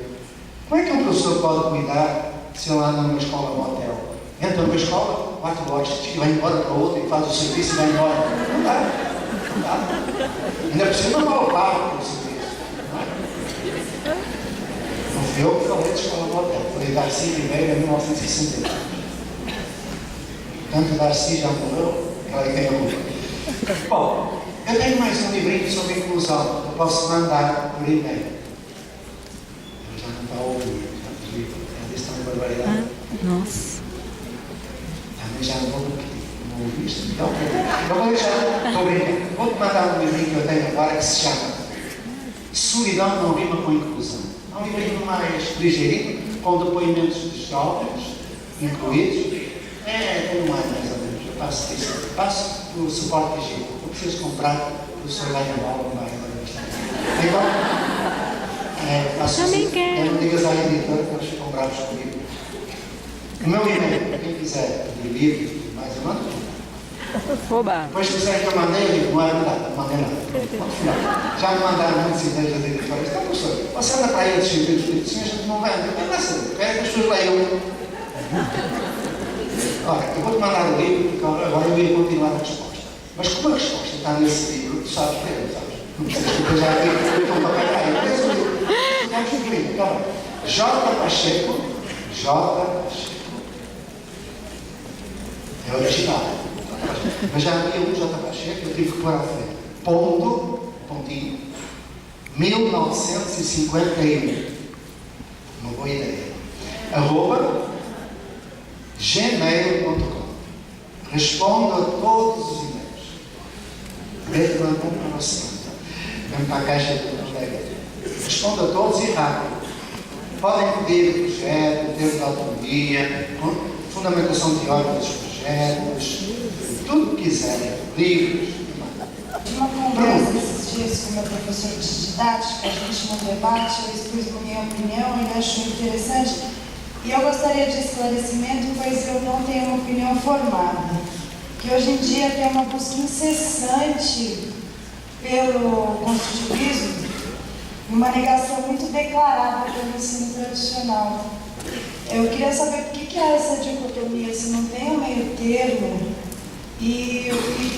Como é que um professor pode cuidar se ele anda numa escola motel? Entra numa escola, 4 horas, e vai embora para outra e faz o serviço e vai embora. Não dá. Não dá. Ainda por cima mal pago pelo serviço. Não fui eu que falei de escola motel. Foi Darcy Ribeiro em 1960. Portanto, Darcy já morreu, ela é quem a culpa. Bom, eu tenho mais um livrinho sobre inclusão. Eu posso mandar por e-mail. Eu já não está a ouvir. Já disse uma barbaridade. Nossa. Também já não vou ouvir. Então, eu vou deixar. Estou brincando. Vou-te mandar um livrinho que eu tenho agora que se chama Solidão não rima com inclusão. É um livrinho mais ligeirinho, com depoimentos de jovens incluídos. Tem um ano mais ou menos. Eu passo isso. Passo por suporte digital. Eu preciso comprar, o professor vai na bola, não vai agora. Então, faço também assim. quero. Eu não digas à editora que eles compraram comigo. O meu e-mail, quem quiser de livro, mais eu mando. Oba. Depois disseram que eu mandei o livro, não é verdade, não mandei nada. Já me mandaram muitos e-mails das editoras. Então, professor, você anda para aí a distribuir os livros, sim, a gente não vai. Eu não sei, quero que as pessoas leiam. Ora, eu vou-te mandar o livro, porque agora eu ia continuar a resposta. Mas como a resposta está nesse livro, tu sabes ler, sabes? Não precisas que eu já aqui estou para pegar aí. Mas o livro, estamos no livro, calma. J. Pacheco. É original. Mas já havia um J. Pacheco, eu tive que pôr à frente. Pontinho. 1951. Uma boa ideia. @gmail.com. Respondo a todos os e-mails. Desde uma comprovação. Vem para a caixa de colega. Respondo a todos e rápido. Podem pedir projeto, termos de autonomia, fundamentação teórica dos projetos, tudo que quiserem, livros. Uma conversa esses dias com o meu professor de didática, a gente num debate, eu expus minha opinião, ele achou interessante. E eu gostaria de esclarecimento, pois eu não tenho uma opinião formada. Que hoje em dia tem uma busca incessante pelo construtivismo, uma negação muito declarada pelo ensino tradicional. Eu queria saber por que há essa dicotomia, se não tem um meio termo, e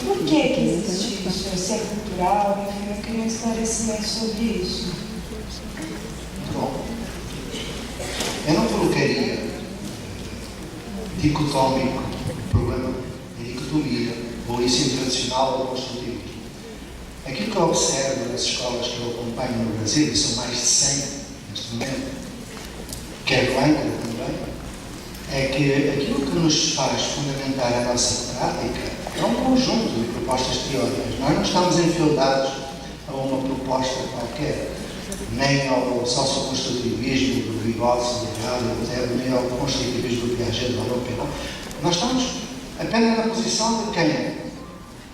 por que existe isso, se é cultural, enfim, eu queria um esclarecimento sobre isso. Bom, eu não colocaria dicotômico o problema da dicotomia, ou ensino tradicional ou construtivo. Aquilo que eu observo nas escolas que eu acompanho no Brasil, e são mais de 100 neste momento, quer no Âncora também, é que aquilo que nos faz fundamentar a nossa prática é um conjunto de propostas teóricas. Nós não estamos enfildados a uma proposta qualquer, nem ao socioconstrutivismo do Vygotsky, nem ao construtivismo do Piaget, do Valor-Perron. Nós estamos apenas na posição de quem,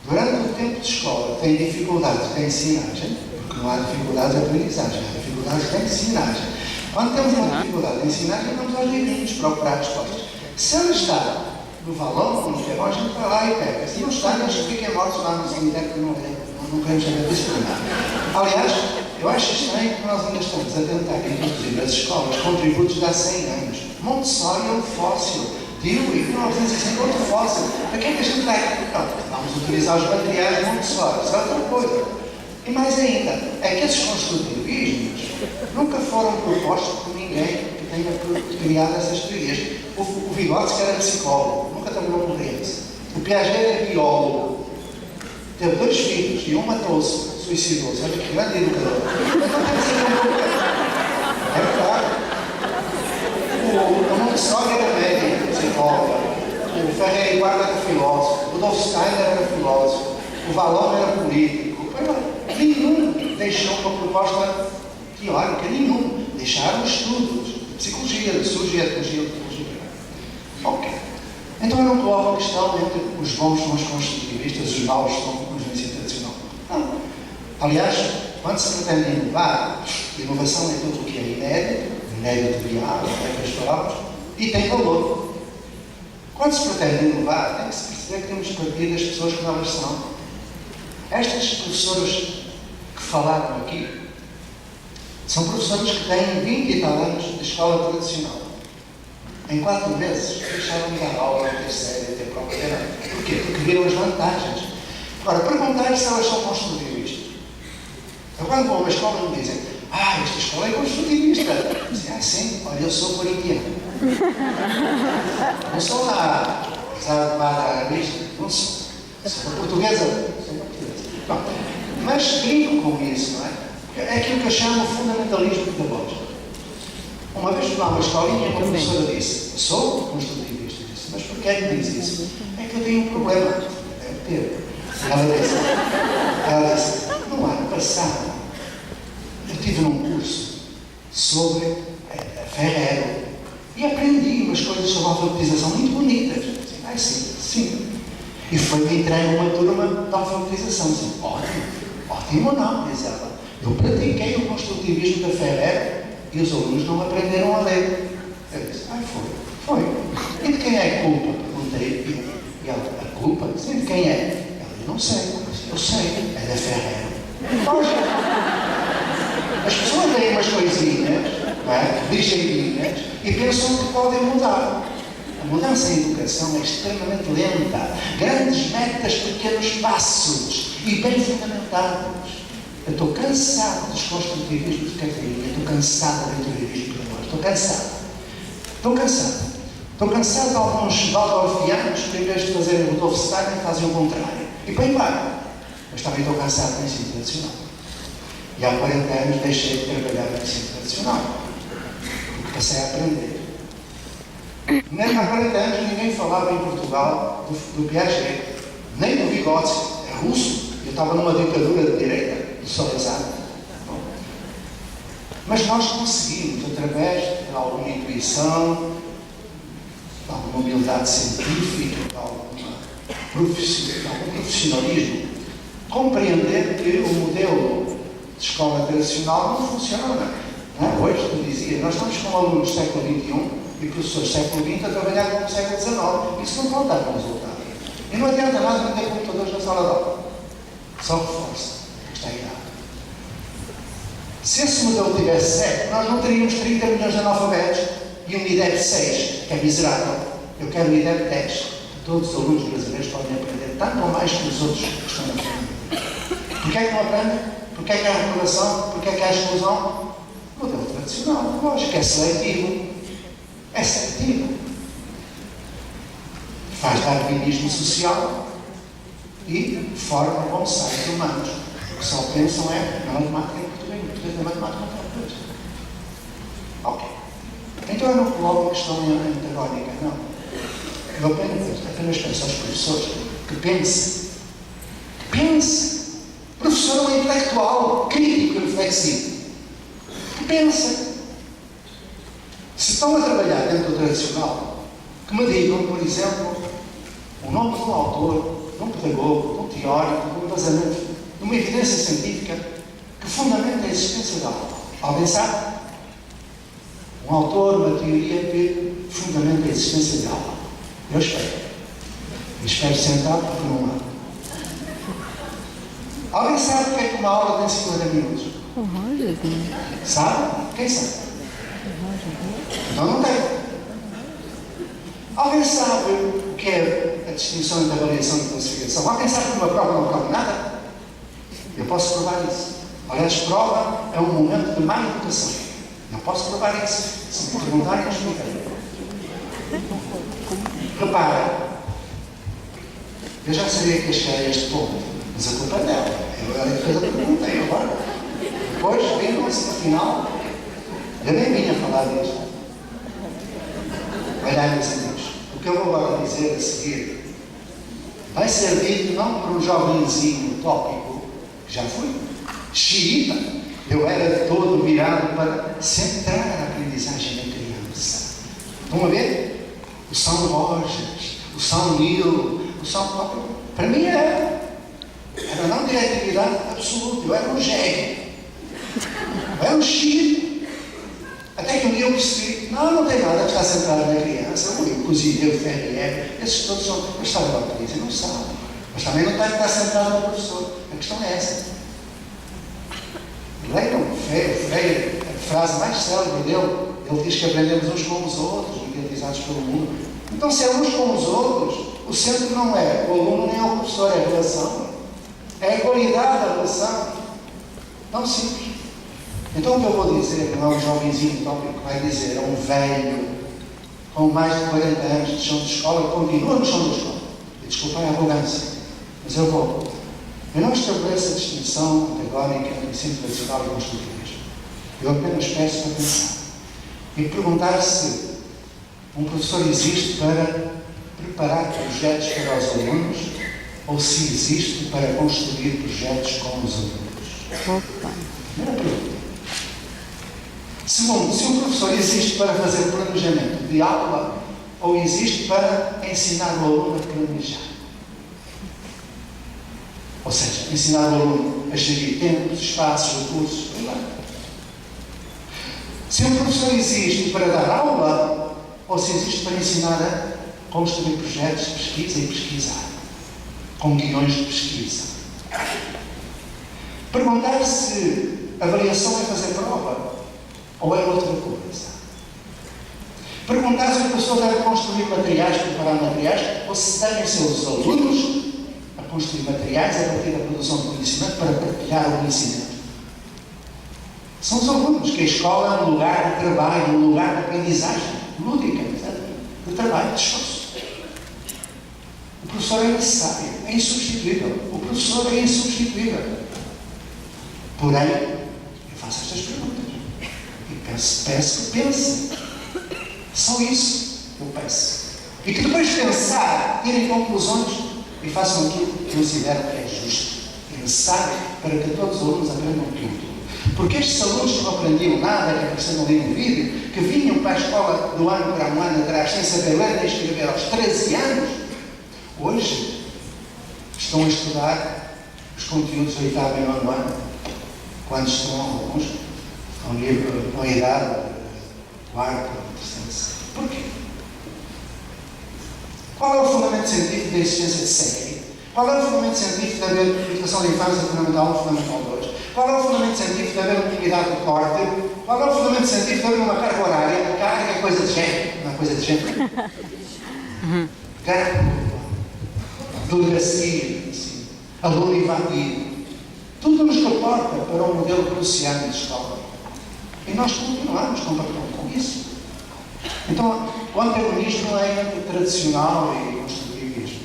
durante o tempo de escola, tem dificuldades de ensinagem, porque não há dificuldades de aprendizagem, há dificuldades de ensinagem. Quando temos uma dificuldade de ensinagem, vamos aos livrinhos procurar respostas. Se ela está no Valão ou no Perron, a gente vai lá e pega. Se não está, nós fiquem mortos lá no cemitério, que não queremos saber disso por nada. Aliás, eu acho estranho que nós ainda estamos a tentar introduzir nas escolas contributos de há 100 anos. Montessori é um fóssil. Dewey, 1960, outro fóssil. Para que é que a gente vai? Não, vamos utilizar os materiais de Montessori, isso é outra coisa. E mais ainda, é que esses construtivismos nunca foram propostos por ninguém que tenha criado essas teorias. O Vygotsky era psicólogo, nunca trabalhou com criança. O Piaget era biólogo. Teve 2 filhos e um matou-se, suicidou-se. Olha que grande educador. Então tem que ser um pouco. É verdade. O Montessori era médico, psicólogo. O Ferreira Guarda era filósofo. O Rudolf Steiner era filósofo. O Valon era político. Nenhum deixou uma proposta teórica, nenhum. Deixaram estudos de psicologia, de sociologia, de antropologia. Ok. Então eu não coloco a questão entre os bons são os construtivistas, os maus são os do ensino tradicional. Não. Aliás, quando se pretende inovar, inovação é tudo o que é inédito, viável, as palavras, e tem valor. Quando se pretende inovar, tem que se perceber que temos que partir das pessoas que elas são. Estas professoras que falaram aqui são professoras que têm 20 e tal anos de escola tradicional. Em 4 meses deixaram de dar aula, ter série, ter prova. Porquê? Porque viram as vantagens. Agora, perguntar se elas são construtivistas. Eu quando vou a uma escola me dizem: esta escola é construtivista. Dizem: sim, olha, eu sou corintiano. Não sou da arabista, não sou. Sou portuguesa. Bom, mas brinco com isso, não é? É aquilo que eu chamo de fundamentalismo pedagógico. Uma vez fui a uma escolinha, uma professora disse: sou construtivista. Disse: mas porquê que diz isso? É que eu tenho um problema. Deve ter. Ela disse: no ano passado eu estive num curso sobre a Ferrero e aprendi umas coisas sobre a alfabetização muito bonitas. Sim. E foi-me entregue uma turma de alfabetização. Disse: ótimo não, diz ela. Eu pratiquei o construtivismo da Ferrero e os alunos não aprenderam a ler. Eu disse: foi. E de quem é a culpa? Perguntei. E ela: a culpa? Sim, de quem é? Ela: eu não sei. Eu sei, é da Ferrero. As pessoas têm umas coisinhas, ligeirinhas, e pensam que podem mudar. A mudança em educação é extremamente lenta. Grandes metas, pequenos passos e bem fundamentados. Eu estou cansado dos construtivismos de Catarina. Estou cansado do interiorismo de nós. Estou cansado de alguns waldorfianos que, em vez de fazerem o Rudolf Steiner, fazem o contrário. E bem vai. Mas também estou cansado do ensino tradicional. E há 40 anos deixei de trabalhar no ensino tradicional. Porque passei a aprender. Nem há 40 anos ninguém falava em Portugal do Piaget, nem do Vygotsky. É russo. Eu estava numa ditadura de direita, do Salazar. Mas nós conseguimos, através de alguma intuição, de alguma humildade científica, de algum profissionalismo, compreender que o modelo de escola tradicional não funciona. Não? Hoje, tu dizia, nós estamos com alunos do século XXI e professores do século XX a trabalhar com o século XIX. Isso não pode dar bom resultado. E não adianta nada não ter computadores na sala de aula. Só reforça o que está errado. Se esse modelo tivesse certo, nós não teríamos 30 milhões de analfabetos e um IDEB de 6, que é miserável. Eu quero um IDEB de 10. Todos os alunos brasileiros podem aprender tanto ou mais que os outros que estão na frente. Porquê é que não aprendem? Porquê é que há a reprovação? Porquê é que há a exclusão? O modelo tradicional, lógico, é seletivo. É seletivo. Faz darwinismo social e forma bonsais humanos que só pensam na matemática e no português da matemática não tem coisa. Ok. Então eu não coloco a questão antagónica, não. Eu apenas peço aos professores que pensem. Professor é um intelectual, crítico e reflexivo. Que pensem. Se estão a trabalhar dentro do tradicional, que me digam, por exemplo, o nome de um autor, de um pedagogo, de um teórico, de um embasamento, de uma evidência científica que fundamenta a existência da alma. Alguém sabe? Um autor, uma teoria que fundamenta a existência da alma. Eu espero. E espero sentado porque não há. Alguém sabe o que é que uma aula tem 50 minutos? O Roger. Sabe? Quem sabe? Então não tem. Alguém sabe o que é a distinção entre avaliação e classificação? Alguém sabe que uma prova não prova nada? Eu posso provar isso. Aliás, prova é um momento de má educação. Não posso provar isso. Se me perguntarem, eu explicarei. Repara, eu já sabia que ia chegar a este ponto, mas a culpa é dela. Eu fez a pergunta e agora. Depois, viram-se no final, eu nem vinha falar disto. Olha, meus amigos, o que eu vou agora dizer a seguir vai ser dito não por um jovenzinho utópico, que já fui, xiita. Eu era todo virado para centrar a aprendizagem da criança. Estão a ver? O São Borges, o São Nilo, o São Paulo. Para mim era não diretividade absoluta. Eu era um gênio. Eu era um xiita. Até que um dia eu percebi, não tem nada que estar centrado na criança. Inclusive, eu, Ferrier, esses todos são. Mas sabe lá o que dizem? Não sabe. Mas também não tem que estar centrado no professor. A questão é essa. Leiam Freire, a frase mais célebre dele, ele diz que aprendemos uns com os outros, mediatizados pelo mundo. Então, se é uns com os outros, o centro não é o aluno nem é o professor, é a relação. É a qualidade da relação. Tão simples. Então, o que eu vou dizer não é um jovenzinho utópico que vai dizer, é um velho com mais de 40 anos de chão de escola, continua no chão da escola. E desculpem a arrogância, mas eu não estabeleço a distinção categórica entre ensino tradicional e construtivismo. Eu apenas peço para pensar e perguntar se um professor existe para preparar projetos para os alunos ou se existe para construir projetos com os alunos. Primeira pergunta. Segundo, se um professor existe para fazer planejamento de aula ou existe para ensinar o aluno a planejar. Ou seja, ensinar o aluno a gerir tempos, espaços, recursos. Se um professor existe para dar aula ou se existe para ensinar a construir projetos de pesquisa e pesquisar, com guiões de pesquisa. Perguntar se a avaliação é fazer prova ou é outra coisa. Perguntar se o professor deve construir materiais, preparar materiais, ou se devem ser os alunos a construir materiais a partir da produção de conhecimento para partilhar o conhecimento. São os alunos, que a escola é um lugar de trabalho, um lugar de aprendizagem lúdica, de trabalho, de esforço. O professor é necessário, é insubstituível. O professor é insubstituível. Porém, eu faço estas perguntas. E peço que pensem. Só isso eu peço. E que depois de pensar, tirem conclusões e façam aquilo que considero que é justo e necessário para que todos os alunos aprendam tudo. Porque estes alunos que não aprendiam nada, que apareceram ali no vídeo, que vinham para a escola do ano para um ano atrás sem saber ler nem escrever aos 13 anos, hoje estão a estudar os conteúdos do 8º e 9º ano, quando estão alguns com a idade quarta, terceira. Porquê? Qual é o fundamento científico da existência de série? Qual é o fundamento científico de haver educação de infância fundamental 1 e fundamental 2? Qual é o fundamento científico de haver uma unidade de corte? Qual é o fundamento científico de haver uma carga horária? A carga é coisa de género, não é coisa de género. Carga, delegacia, aluno invadido. Tudo nos comporta para um modelo prussiano de escola. E nós continuamos com isso. Então, o antagonismo é entre tradicional e construtivismo.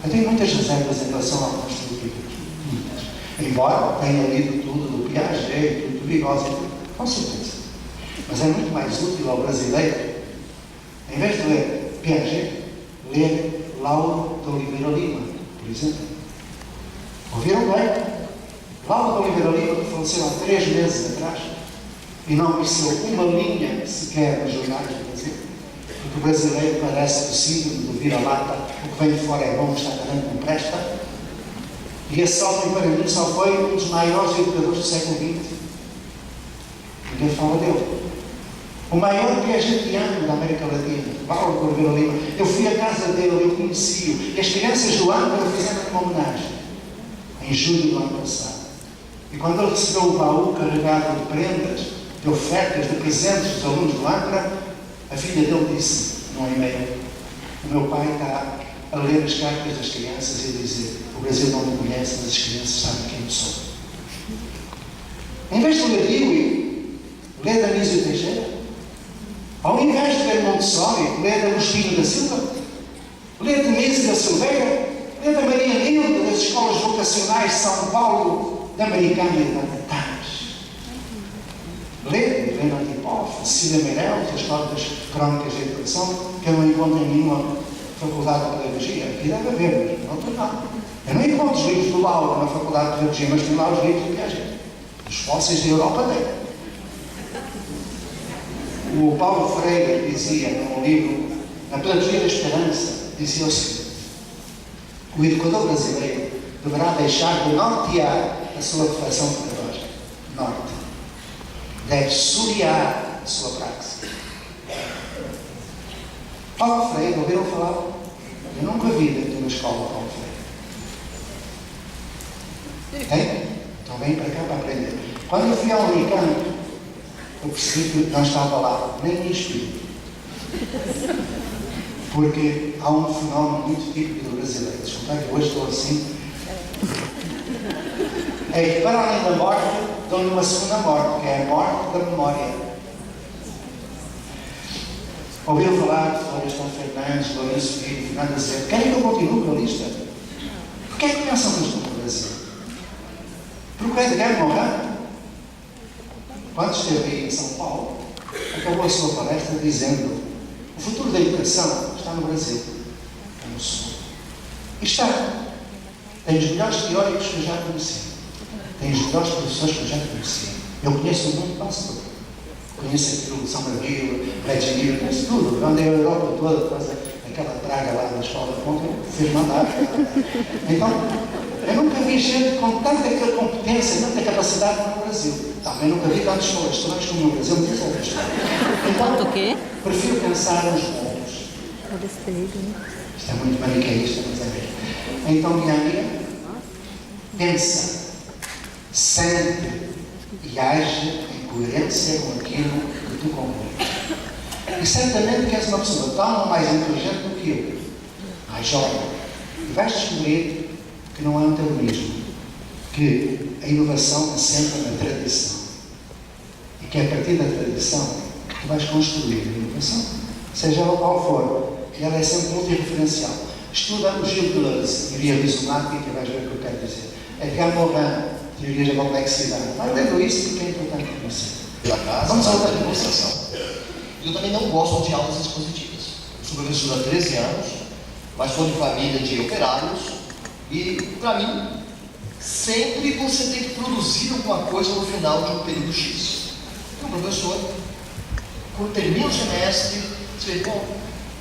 Eu tenho muitas reservas em relação ao construtivismo. Muitas. Embora tenha lido tudo do Piaget, tudo do Vygotsky, com certeza. Mas é muito mais útil ao brasileiro, em vez de ler Piaget, ler Lauro de Oliveira Lima, por exemplo. Ouviram bem? Lauro de Oliveira Lima, que faleceu há 3 meses atrás, e não apareceu uma linha sequer nos jornais do Brasil, porque o brasileiro parece do síndrome do vira-lata, o que vem de fora é bom, o que está dentro não presta. E esse homem, para mim, só foi um dos maiores educadores do século XX. Ninguém fala dele. O maior piagetiano da América Latina, Lauro de Oliveira Lima. Eu fui à casa dele, eu conheci-o, e as crianças do Âncora fizeram uma homenagem, em julho do ano passado. E quando ele recebeu o baú carregado de prendas, de ofertas, de presentes dos alunos do Âncora, a filha dele disse, num e-mail, o meu pai está a ler as cartas das crianças e a dizer, o Brasil não me conhece, mas as crianças sabem quem eu sou. Em vez de ler Dewey, lê Danísio Teixeira. Ao invés de ler Montessori, lê Agostinho da Silva. Lê Denise da Silveira. Lê da Maria Nilda, das escolas vocacionais de São Paulo, da Americana e da Natais. Lê Helena Antipov, Cecília Meirelles, as notas crónicas da educação, que eu não encontro em nenhuma faculdade de pedagogia. Aqui deve haver, mas não tem nada. Eu não encontro os livros do Lauro na faculdade de pedagogia, mas tem lá os livros do Piaget. Os fósseis da Europa tem. O Paulo Freire dizia num livro, na Pedagogia da Esperança, dizia o seguinte: o educador brasileiro deverá deixar de nortear a sua reflexão pedagógica. Norte. Deve suriar a sua praxis. Paulo Freire, ouviram falar? Eu nunca vi dentro de uma escola Paulo Freire. Tem? Então vem para cá para aprender. Quando eu fui ao Unicamp, eu percebi que não estava lá nem em espírito. Porque há um fenómeno muito típico do brasileiro. Desculpa que hoje estou assim. É que para além da morte, dão-lhe uma segunda morte, que é a morte da memória. Ouviu falar de Florestan Fernandes, Lourenço Filho, Fernando Azevedo. Querem que eu continue com a lista? Porquê é que pensam que eu estou no Brasil? Porque o Edgar Morin, quando esteve aí em São Paulo, acabou a sua palestra dizendo: o futuro da educação está no Brasil, é no Sul. E está. Tem os melhores teóricos que eu já conheci. Tem os melhores professores que eu já conheci. Eu conheço o mundo quase todo. Conheço aquilo, São Miguel, Redimir, conheço tudo. Eu andei a Europa toda, depois aquela praga lá na escola de ponta, eu fiz mandar. Então, eu nunca vi gente com tanta competência, tanta capacidade no Brasil. Também nunca vi tantos palestrantes como no Brasil, mas isso é outra história. Então, prefiro pensar nos bons. Isto é muito maniqueísta, mas é mesmo. Então, minha amiga, pensa, sente e age em coerência com aquilo que tu concluís. E certamente que és uma pessoa tão mais inteligente do que eu, mais jovem, e vais descobrir que não há antagonismo, que a inovação assenta na tradição e que é a partir da tradição que tu vais construir a inovação, seja ela qual for, e ela é sempre multireferencial. Estuda o Gilles Deleuze, teoria rizomática, e vais ver o que eu quero dizer. Edgar Morin, teoria da complexidade. Vai lendo isso porque é importante conhecer. Vamos à outra demonstração. Eu também não gosto de aulas expositivas. Eu sou professor há 13 anos, mas sou de família de operários e, para mim, sempre você tem que produzir alguma coisa no final de um período X. Um professor, quando termina o semestre, você vê, bom,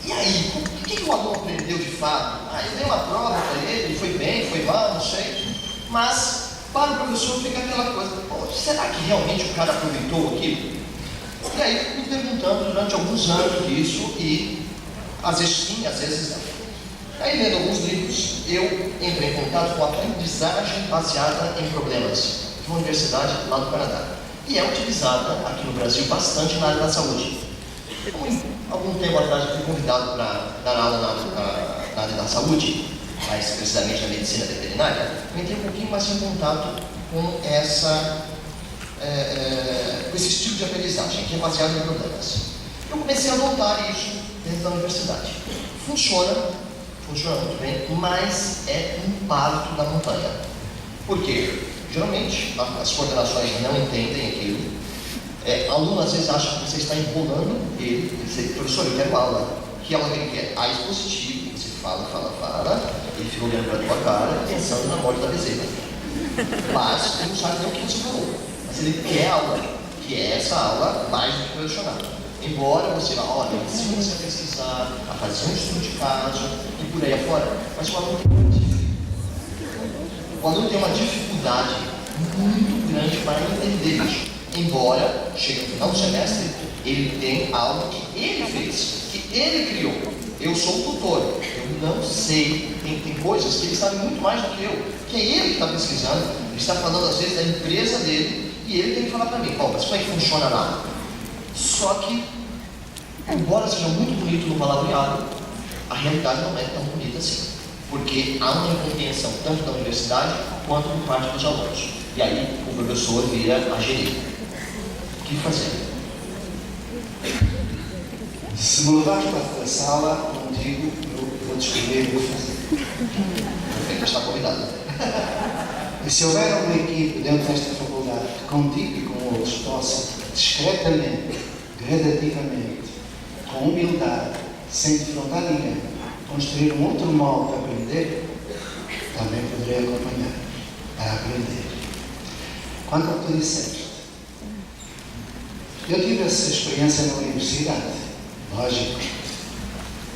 e aí, o que o aluno aprendeu de fato? Eu dei uma prova para ele, foi bem, foi mal, não sei, mas para o professor fica aquela coisa, será que realmente o cara aproveitou aquilo? E aí fico me perguntando durante alguns anos disso e às vezes sim, às vezes não. Aí lendo alguns livros, eu entrei em contato com a aprendizagem baseada em problemas de uma universidade lá do Canadá. E é utilizada aqui no Brasil bastante na área da saúde. Algum tempo atrás eu fui convidado para dar aula na área da saúde, mais precisamente na medicina veterinária. Eu entrei um pouquinho mais em contato com esse estilo de aprendizagem, que é baseado em problemas. Eu comecei a adotar isso dentro da universidade. Funciona muito bem, mas é um parto da montanha. Por quê? Geralmente, as coordenações não entendem aquilo. Aluno às vezes acha que você está enrolando ele e diz, professor, eu quero aula. Que aula que ele quer? A expositiva, você fala, ele fica olhando para a tua cara, pensando na morte da bezerra. Mas ele não sabe nem o que você falou. Mas ele quer aula, que é essa aula mais do que tradicional. Embora você vá, olha, ensina você a pesquisar, a fazer um estudo de caso e por aí afora, mas o aluno tem uma dificuldade muito grande para entender isso. Embora, chegue no final do semestre, ele tem algo que ele fez, que ele criou. Eu sou o tutor, eu não sei, tem coisas que ele sabe muito mais do que eu, que é ele que está pesquisando, ele está falando às vezes da empresa dele, e ele tem que falar para mim, mas como é que funciona lá? Só que, embora seja muito bonito no palavreado, a realidade não é tão bonita assim, porque há uma incompreensão tanto da universidade quanto por parte dos alunos. E aí o professor vira a gerir. O que fazer? Se me levares para a sala, não digo, eu vou descobrir o que vou fazer. Perfeito, está convidado. E se houver uma equipe dentro desta faculdade que contigo e com outros possa discretamente, gradativamente, com humildade, sem defrontar ninguém, construir um outro modo de aprender, também poderei acompanhar para aprender. Quanto ao que tu disseste, eu tive essa experiência na universidade, lógico.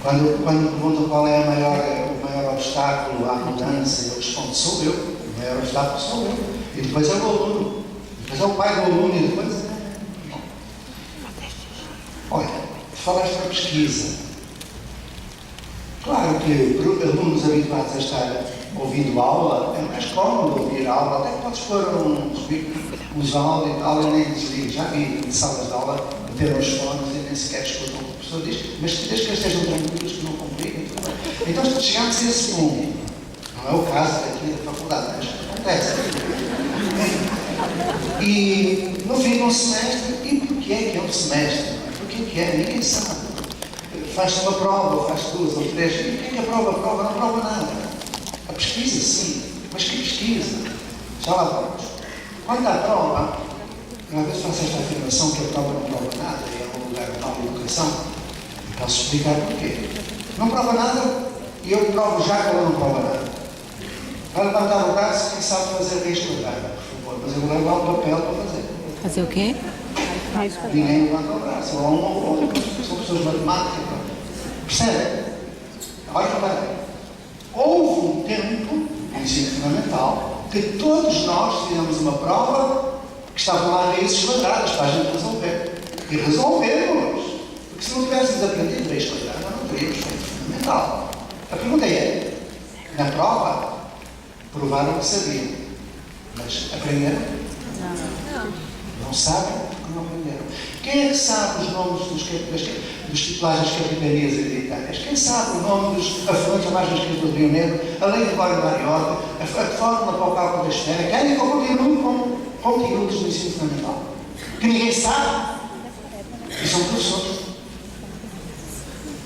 Quando me perguntam qual é o maior obstáculo à mudança, eu respondo, sou eu. O maior obstáculo sou eu. E depois é o aluno. Depois é o pai do aluno e depois é... Olha, falaste da pesquisa. Claro que alunos habituados a estar ouvindo aula, é mais cómodo ouvir aula, até que podes pôr uns áudios e tal, eu nem desligo. Já vi em salas de aula ter uns fones e nem sequer escutam o que o professor diz, mas desde que eles estejam tranquilos, que não compliquem, tudo bem. Então chegamos a esse mundo. Não é o caso aqui da faculdade, mas acontece. E no fim de um semestre, e porquê que é um semestre? Porquê que é? Ninguém sabe. Faz-se uma prova, faz duas ou três, e porquê que a prova? Não prova nada. A pesquisa, sim, mas que pesquisa? Já lá vamos. Quanto à prova, uma vez faço esta afirmação que a prova não prova nada, e é um lugar de tal educação, eu posso explicar porquê. Não prova nada, e eu provo já que ela não prova nada. Vai levantar o braço, quem sabe fazer raiz quadrada, por favor, mas eu vou levar o papel para fazer. Fazer o quê? Ninguém levanta o braço, ou um ou outro, são pessoas de matemática. Percebe? Agora reparem. Houve um tempo, no ensino fundamental, que todos nós fizemos uma prova que estavam lá raízes quadradas para a gente resolver. E resolvemos. Porque se não tivéssemos aprendido raiz quadrada, não teríamos feito fundamental. A pergunta é, na prova, provaram que sabiam, mas aprenderam? Não sabem porque não aprenderam. Quem é que sabe os nomes dos titulares das capitanias hereditárias? Quem sabe o nome dos afluentes à margem esquerda do Rio Negro, a lei de Glória Mariota, a fórmula para o cálculo da esfera? Querem que eu continue com conteúdos do ensino fundamental? Que ninguém sabe? E são professores.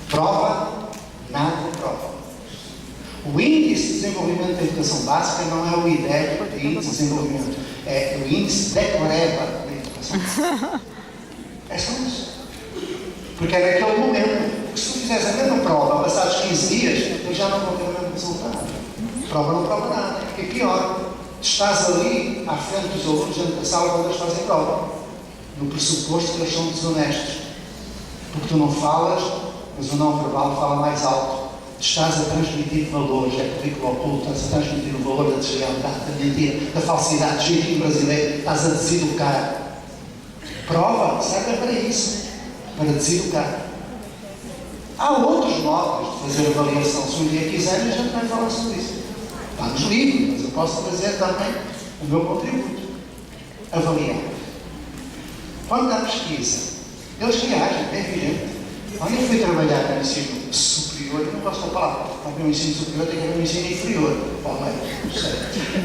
Prova, nada prova. O índice de desenvolvimento da educação básica não é o IDEC, o índice de desenvolvimento, é o índice decoreba da educação básica. É só isso. Porque é naquele momento. Porque se tu fizeres a mesma prova, passados 15 dias, eles já não vão ter o mesmo resultado. Prova não prova nada. E pior, tu estás ali à frente dos alunos dentro da sala quando eles fazem prova, no pressuposto que eles são desonestos. Porque tu não falas, mas o não verbal fala mais alto. Tu estás a transmitir valores, é currículo oculto, estás a transmitir o valor da deslealdade, da mentira, da falsidade, do jeitinho brasileiro, estás a deseducar. Prova serve para isso, para deseducar. Há outros modos de fazer avaliação. Se um dia quiserem, a gente vai falar sobre isso. Está nos livros, mas eu posso trazer também o meu contributo. Avaliar. Quanto à pesquisa, eles reagem, é evidente. Quando eu fui trabalhar no ensino superior, eu não gosto da palavra, porque o ensino superior tem que haver um ensino inferior.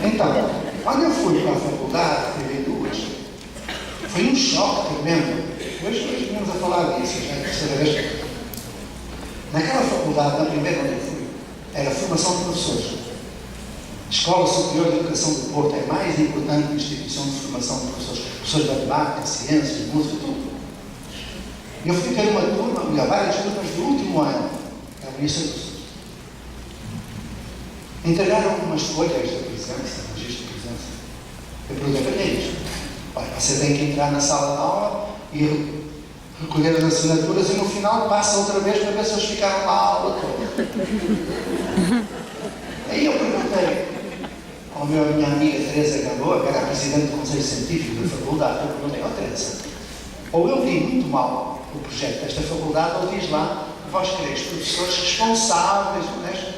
Então, quando eu fui para a faculdade, tive duas, foi um choque tremendo. Hoje vamos a falar disso, já é a terceira vez. Naquela faculdade, na primeira onde eu fui, era a formação de professores. A Escola Superior de Educação do Porto é a mais importante instituição de formação de professores. Professores de matemática, ciências, música, tudo. Eu fui ter uma turma, melhor, várias turmas do último ano, da Ministra do Sul. Entregaram umas folhas da presença, registro de presença. Eu perguntei, para que é isto? Olha, você tem que entrar na sala de aula e recolher as assinaturas e no final passa outra vez para ver se eles ficaram lá a aula toda. Aí eu perguntei ao minha amiga Teresa Gamboa, que era a presidente do Conselho Científico da faculdade, eu perguntei, Teresa, ou eu li muito mal o projeto desta faculdade, ou diz lá que vós quereis professores responsáveis, honestos.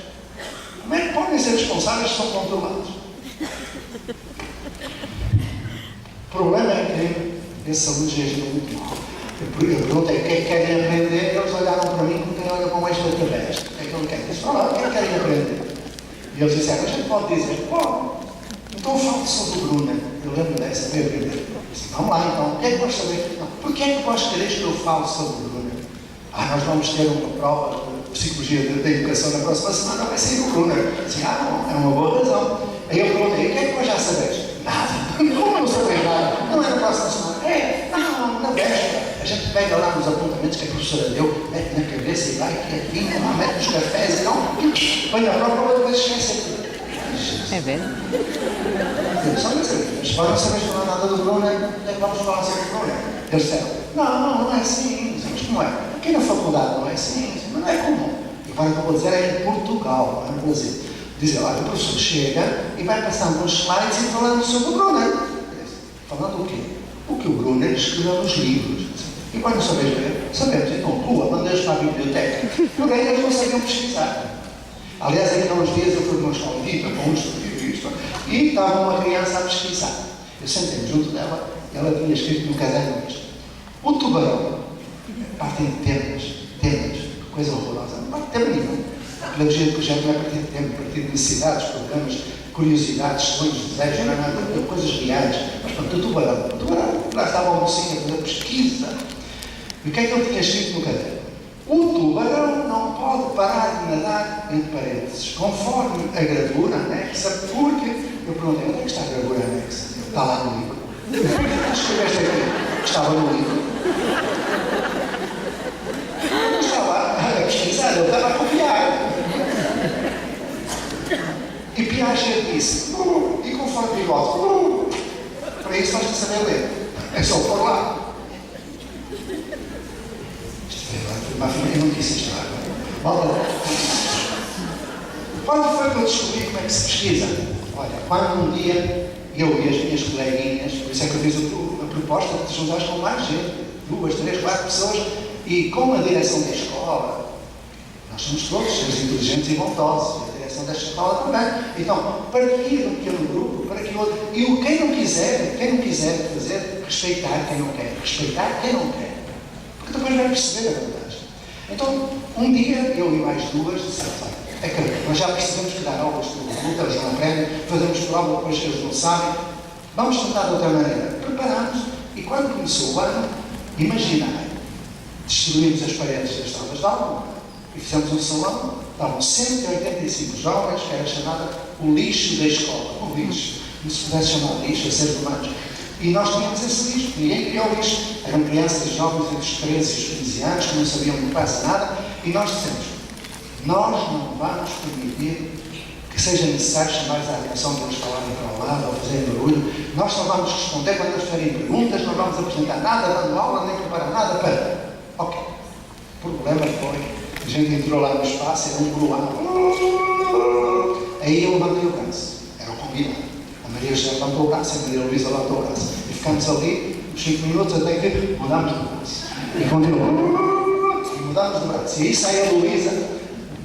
Como é que podem ser responsáveis se são controlados? O problema é que esses alunos reagiram muito mal. Eu perguntei o que é que querem aprender, e eles olharam para mim como quem olha com esta através. O que é que eles querem? Eles falaram, o que é que querem aprender? E eles disseram, a gente pode dizer, pode. Então falo sobre o Bruna. Eu lembro dessa, veio aprender. Vamos lá então, o que é que vós saber? Porquê é que vós quereis que eu falo sobre o Bruna? Nós vamos ter uma prova de psicologia da educação na próxima semana, vai sair o Bruna. Disse, não, é uma boa razão. Aí eu perguntei, o que é que vós já sabeis? Nada. Como não sabeis nada? Não é na próxima semana. Não, na véspera. A gente pega lá nos apontamentos que a professora deu, mete na cabeça e vai quietinho, lá mete nos cafés e não, põe na prova, outra vez esquece. É velho? Mas para não saber falar nada do Bruna, é que vamos falar sobre o Bruna. Eles disseram, não é assim. Mas como é? Aqui na faculdade não é assim, mas não é comum. E agora o que eu vou dizer é em Portugal, não é no Brasil. Dizem, olha, o professor chega e vai passando uns slides e falando sobre o Bruna. Falando o quê? O que o Bruna escreveu nos livros. E quando não sabes ler, sabemos, então, rua, mandamos para a biblioteca. Porque eles não sabiam pesquisar. Aliás, ainda há uns dias eu fui para uma escola para um estudo, e estava uma criança a pesquisar. Eu sentei-me junto dela e ela tinha escrito no caderno isto: o tubarão, partem de temas, coisa horrorosa, não parte de tema nenhum. A pedagogia de projeto não é partir de tema, é partir de necessidades, problemas, curiosidades, sonhos, desejos, não é nada, de coisas reais. Mas pronto, o tubarão, lá estava a mocinha a fazer pesquisa. E o que é que ele tinha escrito no caderno? O tubarão não pode parar de nadar, entre parênteses, conforme a gravura anexa, porque... Eu perguntei, onde é que está a gravura anexa? Ele está lá no livro. Escreveste aqui, estava no livro. Não estava a pesquisar, ele estava a copiar. E Piaget disse, e conforme bigode, para isso basta saber ler. É só por lá. Eu não disse isto agora. Quando foi que eu descobri como é que se pesquisa? Olha, quando um dia eu e as minhas coleguinhas, por isso é que eu fiz a proposta de te juntares com mais gente, 2, 3, 4 pessoas, e com a direção da escola, nós somos todos seres inteligentes e bondosos, e a direção desta escola também. Então, partir um pequeno grupo, para que outro. E quem não quiser fazer, respeitar quem não quer, porque depois vai perceber a verdade. Então, um dia, eu e mais 2, dissemos, nós já percebemos que dar aulas pelo grupo, eles não aprendem, fazemos prova, depois eles não sabem, vamos tentar de outra maneira. Preparámos, e quando começou o ano, imaginai, destruímos as paredes das salas de aula, e fizemos um salão, estavam 185 jovens, que era chamada o lixo da escola, o lixo, como se pudesse chamar lixo, a seres humanos. E nós tínhamos esse lixo, ninguém queria o lixo. Eram crianças jovens entre os 13 e os 15 anos, que não sabiam quase nada, e nós dissemos, nós não vamos permitir que seja necessário chamar a atenção para eles falarem para o lado ou fazerem barulho. Nós não vamos responder quando eles fizerem perguntas, não vamos apresentar nada, dando aula, nem preparar nada para... Ok. O problema foi, a gente entrou lá no espaço, era um gruado. Aí eu levantei o braço, era o combinado. A Maria José levantou o braço, a Maria Luísa levantou o braço. E ficamos ali, uns 5 minutos, até que mudámos de braço. E continuamos. E mudámos de braço. E aí sai a Luísa,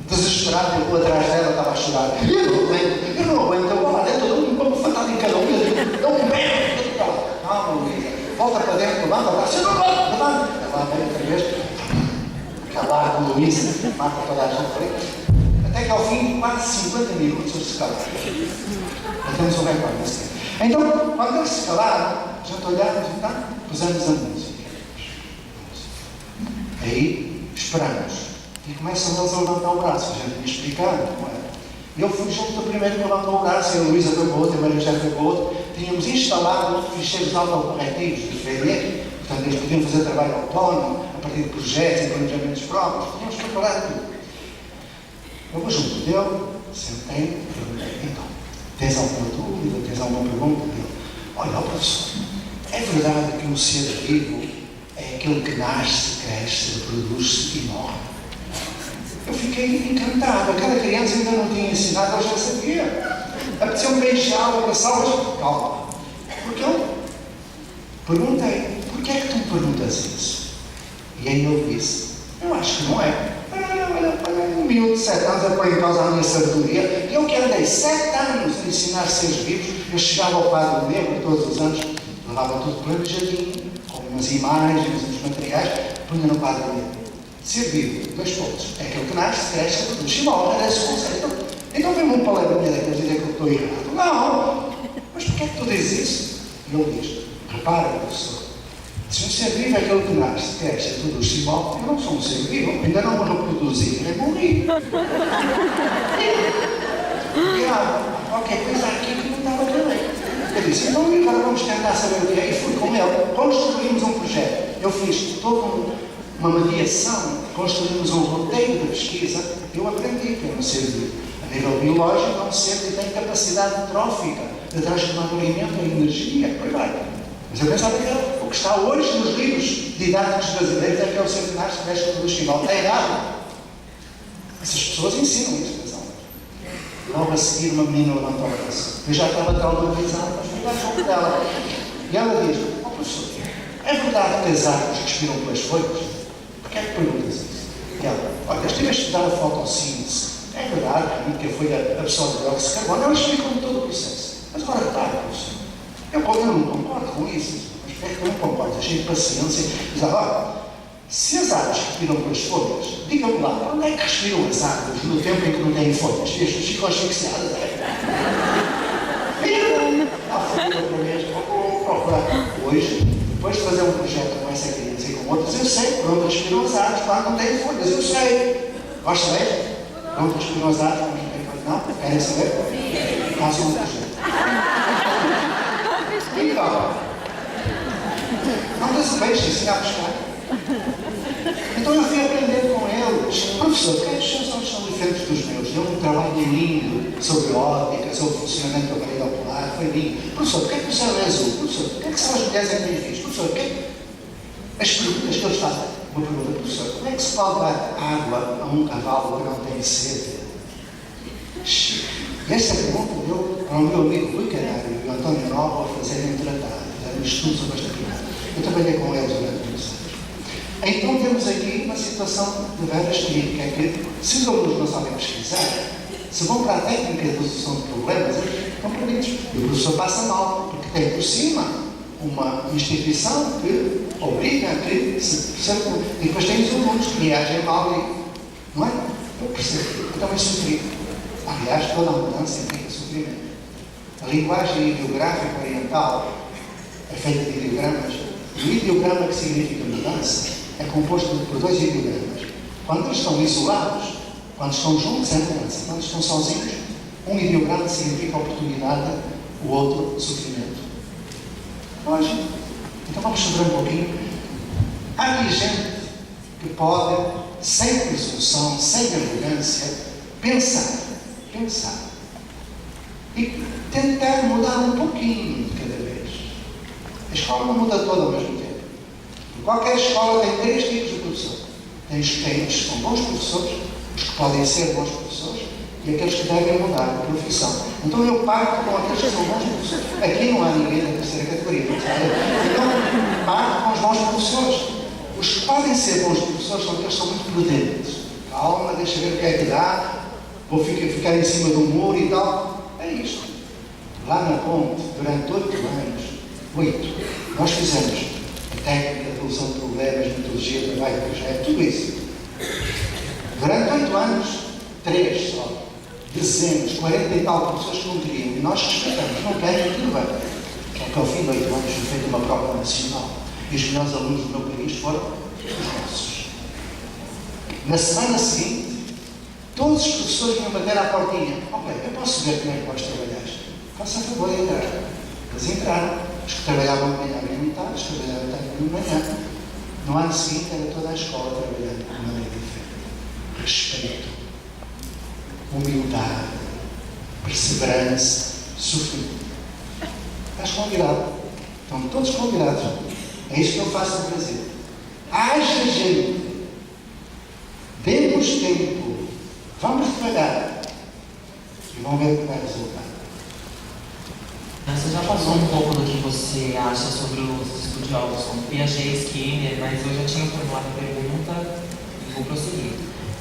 desesperada, eu atrás dela, estava a chorar. Eu não aguento, eu vou lá dentro, eu vou me fatar em cada um, eu me bebo. Calma, Luísa, volta para dentro, levanta o braço, levanta. Ela veio outra vez, calar com Luísa, mata toda a gente. Até que ao fim de quase 50 minutos eles se calaram. Temos um recorde desse tempo. Então, quando eles se calaram, a gente olhávamos e tá, pusemos a música. Aí, esperamos. E começam eles a levantar o braço. A gente tinha explicado como era. Eu fui junto do primeiro que levantou o braço, e a Luísa foi para o outro, a Maria José foi para o outro. Tínhamos instalado ficheiros autocorretivos de FENIC, portanto, eles podiam fazer trabalho autónomo, a partir de projetos e planejamentos próprios. Tínhamos preparado tudo. Eu vou junto dele, sentei-me e perguntei, então, tens alguma dúvida, tens alguma pergunta? Ele, olha, professor, é verdade que um ser vivo é aquele que nasce, cresce, reproduz-se e morre? Eu fiquei encantado. Aquela criança ainda não tinha ensinado, eu já sabia. Apeteceu-me beijá-la, abraçá-la. Calma. Porque eu perguntei, porquê é que tu me perguntas isso? E aí ele disse, eu acho que não é. Um miúdo de 7 anos a pôr em causa a minha sabedoria. E eu que andei 7 anos a ensinar seres vivos, eu chegava ao Padre Negro todos os anos, levava tudo para o jardim, com umas imagens, uns materiais, punha no Padre Negro. Ser vivo, 2 pontos. É aquele que nasce, cresce, reproduz e morre. Era esse o conceito. Então vem-me um palavra minha daqueles dizer que eu estou errado. Não! Mas porquê é que tu dizes isso? E ele diz, repara, professor, se um ser vivo é aquele que nasce, cresce, reproduz e morre, eu não sou um ser vivo, ainda não me reproduzi, nem morri. E qualquer coisa aqui que não estava bem. Eu disse, então agora vamos tentar saber o que é. E fui com ele, construímos um projeto. Eu fiz toda uma mediação, construímos um roteiro de pesquisa. Eu aprendi que é um ser vivo. A nível biológico, é um ser que tem capacidade trófica de transformar o alimento em energia. Por aí vai. Mas eu pensava que o que está hoje nos livros didáticos brasileiros é que é o ser que nasce, cresce, reproduz e morre. Está errado. Essas pessoas ensinam isso. Logo a seguir, uma menina levantou o braço. Eu já estava traumatizada, mas fui lá junto dela. E ela diz, professor, é verdade que as árvores respiram pelas folhas? Porquê é que perguntas isso? E ela, olha, eu estive a estudar a fotossíntese. É verdade que foi a absorve o dióxido de carbono, elas explicam todo o processo. Mas agora, claro, professor, eu não concordo com isso, mas é que eu não concordo, achei paciência. Diz, agora, se as árvores respiram pelas folhas, digam-me lá, onde é que respiram as árvores no tempo em que não têm folhas? Estas ficam asfixiadas. Outra vez, vou procurar hoje, depois de fazer um projeto com essa criança e com outras, eu sei por onde respiram as árvores, quando não têm folhas, eu sei. Gosta de saber? Onde respiram as árvores, mas não têm folhas? Não? Querem saber? Façam um projeto. Então, não tem o peixe, ensinar a pescar. Então eu fui aprendendo com eles. Professor, porque os seus olhos são diferentes dos meus? Deu um trabalho lindo sobre óptica, sobre o funcionamento do aparelho ocular, foi lindo. Professor, porque é que o céu é azul? Professor, porque é que são as mulheres em benefícios? Professor, porque é que... As perguntas que eles fazem. Uma pergunta, professor, como é que se pode dar água a um cavalo que não tem sede? E essa pergunta deu ao meu amigo Rui Canário e o António Nova a fazerem um tratado, fizeram um estudo sobre esta pergunta. Eu trabalhei com eles durante muitos anos. Então temos aqui uma situação de veras crítica, é que se os alunos não sabem pesquisar, se vão para a técnica de resolução de problemas, eles estão perdidos. E o professor passa mal, porque tem por cima uma instituição que obriga a que se perceba. E depois tem os alunos que reagem mal e, não é? Eu percebo. Então é sofrido. Aliás, toda a mudança implica sofrimento. A linguagem ideográfica oriental é feita de ideogramas. O ideograma que significa mudança é composto por dois ideogramas. Quando eles estão isolados, quando estão juntos é mudança. Quando estão sozinhos, um ideograma significa oportunidade, o outro sofrimento. Lógico. Então vamos sofrer um pouquinho. Há aqui gente que pode, sem presunção, sem arrogância, pensar e tentar mudar um pouquinho de cada vez. A escola não muda toda ao mesmo tempo. Qualquer escola tem 3 tipos de professor. Tem os que são bons professores, os que podem ser bons professores e aqueles que devem mudar de profissão. Então eu parto com aqueles que são bons professores. Aqui não há ninguém da terceira categoria. Então parto com os bons professores. Os que podem ser bons professores são aqueles que são muito prudentes. Calma, deixa ver o que é que dá. Vou ficar em cima do muro e tal. É isto. Lá na ponte, durante 8 anos, 8, nós fizemos a técnica de resolução de problemas, metodologia, trabalho, projeto, tudo isso. Durante 8 anos, 3 só, dezenas, 40 e tal professores que não queriam. E nós respeitamos, não querem, tudo bem. Só que ao fim de 8 anos foi feita uma prova nacional. E os melhores alunos do meu país foram os nossos. Na semana seguinte, todos os professores vinham bater à portinha. Ok, eu posso ver como é que vós trabalhaste? Faça a favor de entrar. Eles entraram. Os que trabalhavam de manhã vinham metade, os que trabalhavam tarde de manhã. No ano seguinte era toda a escola trabalhando de maneira diferente. Respeito, humildade, perseverança, sofrimento. Estás convidado. Estão todos convidados. É isso que eu faço no Brasil. Haja gente. Demos tempo. Vamos devagar. E vamos ver como vai resultar. Você já passou um pouco do que você acha sobre os estudiosos como Piaget e Skinner, mas eu já tinha formulado a pergunta e vou prosseguir.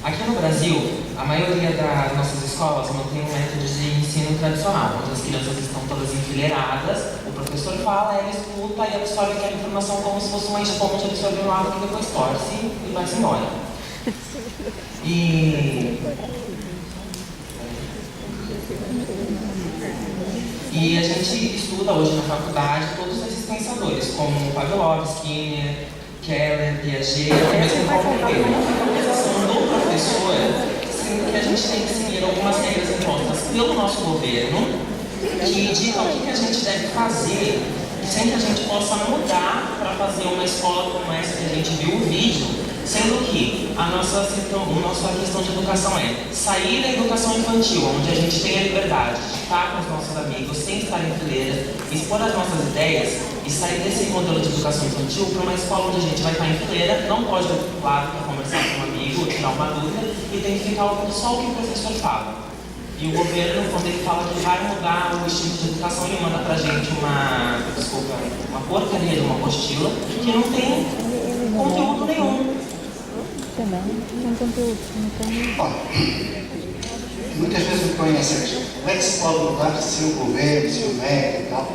Aqui no Brasil, a maioria das nossas escolas mantém um método de ensino tradicional, onde as crianças estão todas enfileiradas, o professor fala, ela escuta e absorve aquela informação como se fosse uma esponja de absorver um água que depois torce e vai-se embora. E a gente estuda hoje na faculdade todos esses pensadores, como Pavlov, Skinner, Keller, Piaget, até mesmo Paulo Coelho. A questão do professor, sendo que a gente tem que seguir algumas regras impostas pelo nosso governo, que indicam o que a gente deve fazer, sem que a gente possa mudar para fazer uma escola como essa que a gente viu o vídeo. Sendo que a nossa questão de educação é sair da educação infantil, onde a gente tem a liberdade de estar com os nossos amigos sem estar em fileira, expor as nossas ideias e sair desse modelo de educação infantil para uma escola onde a gente vai estar em fileira, não pode ir para o lado para conversar com um amigo, tirar uma dúvida e tem que ficar ouvindo só o que o professor fala. E o governo, quando ele fala que vai mudar o estilo de educação, ele manda para a gente uma porcaria de uma apostila que não tem conteúdo nenhum. Olha, muitas vezes me põem essa questão. Como é que se pode mudar se o governo, se o MEC e tal?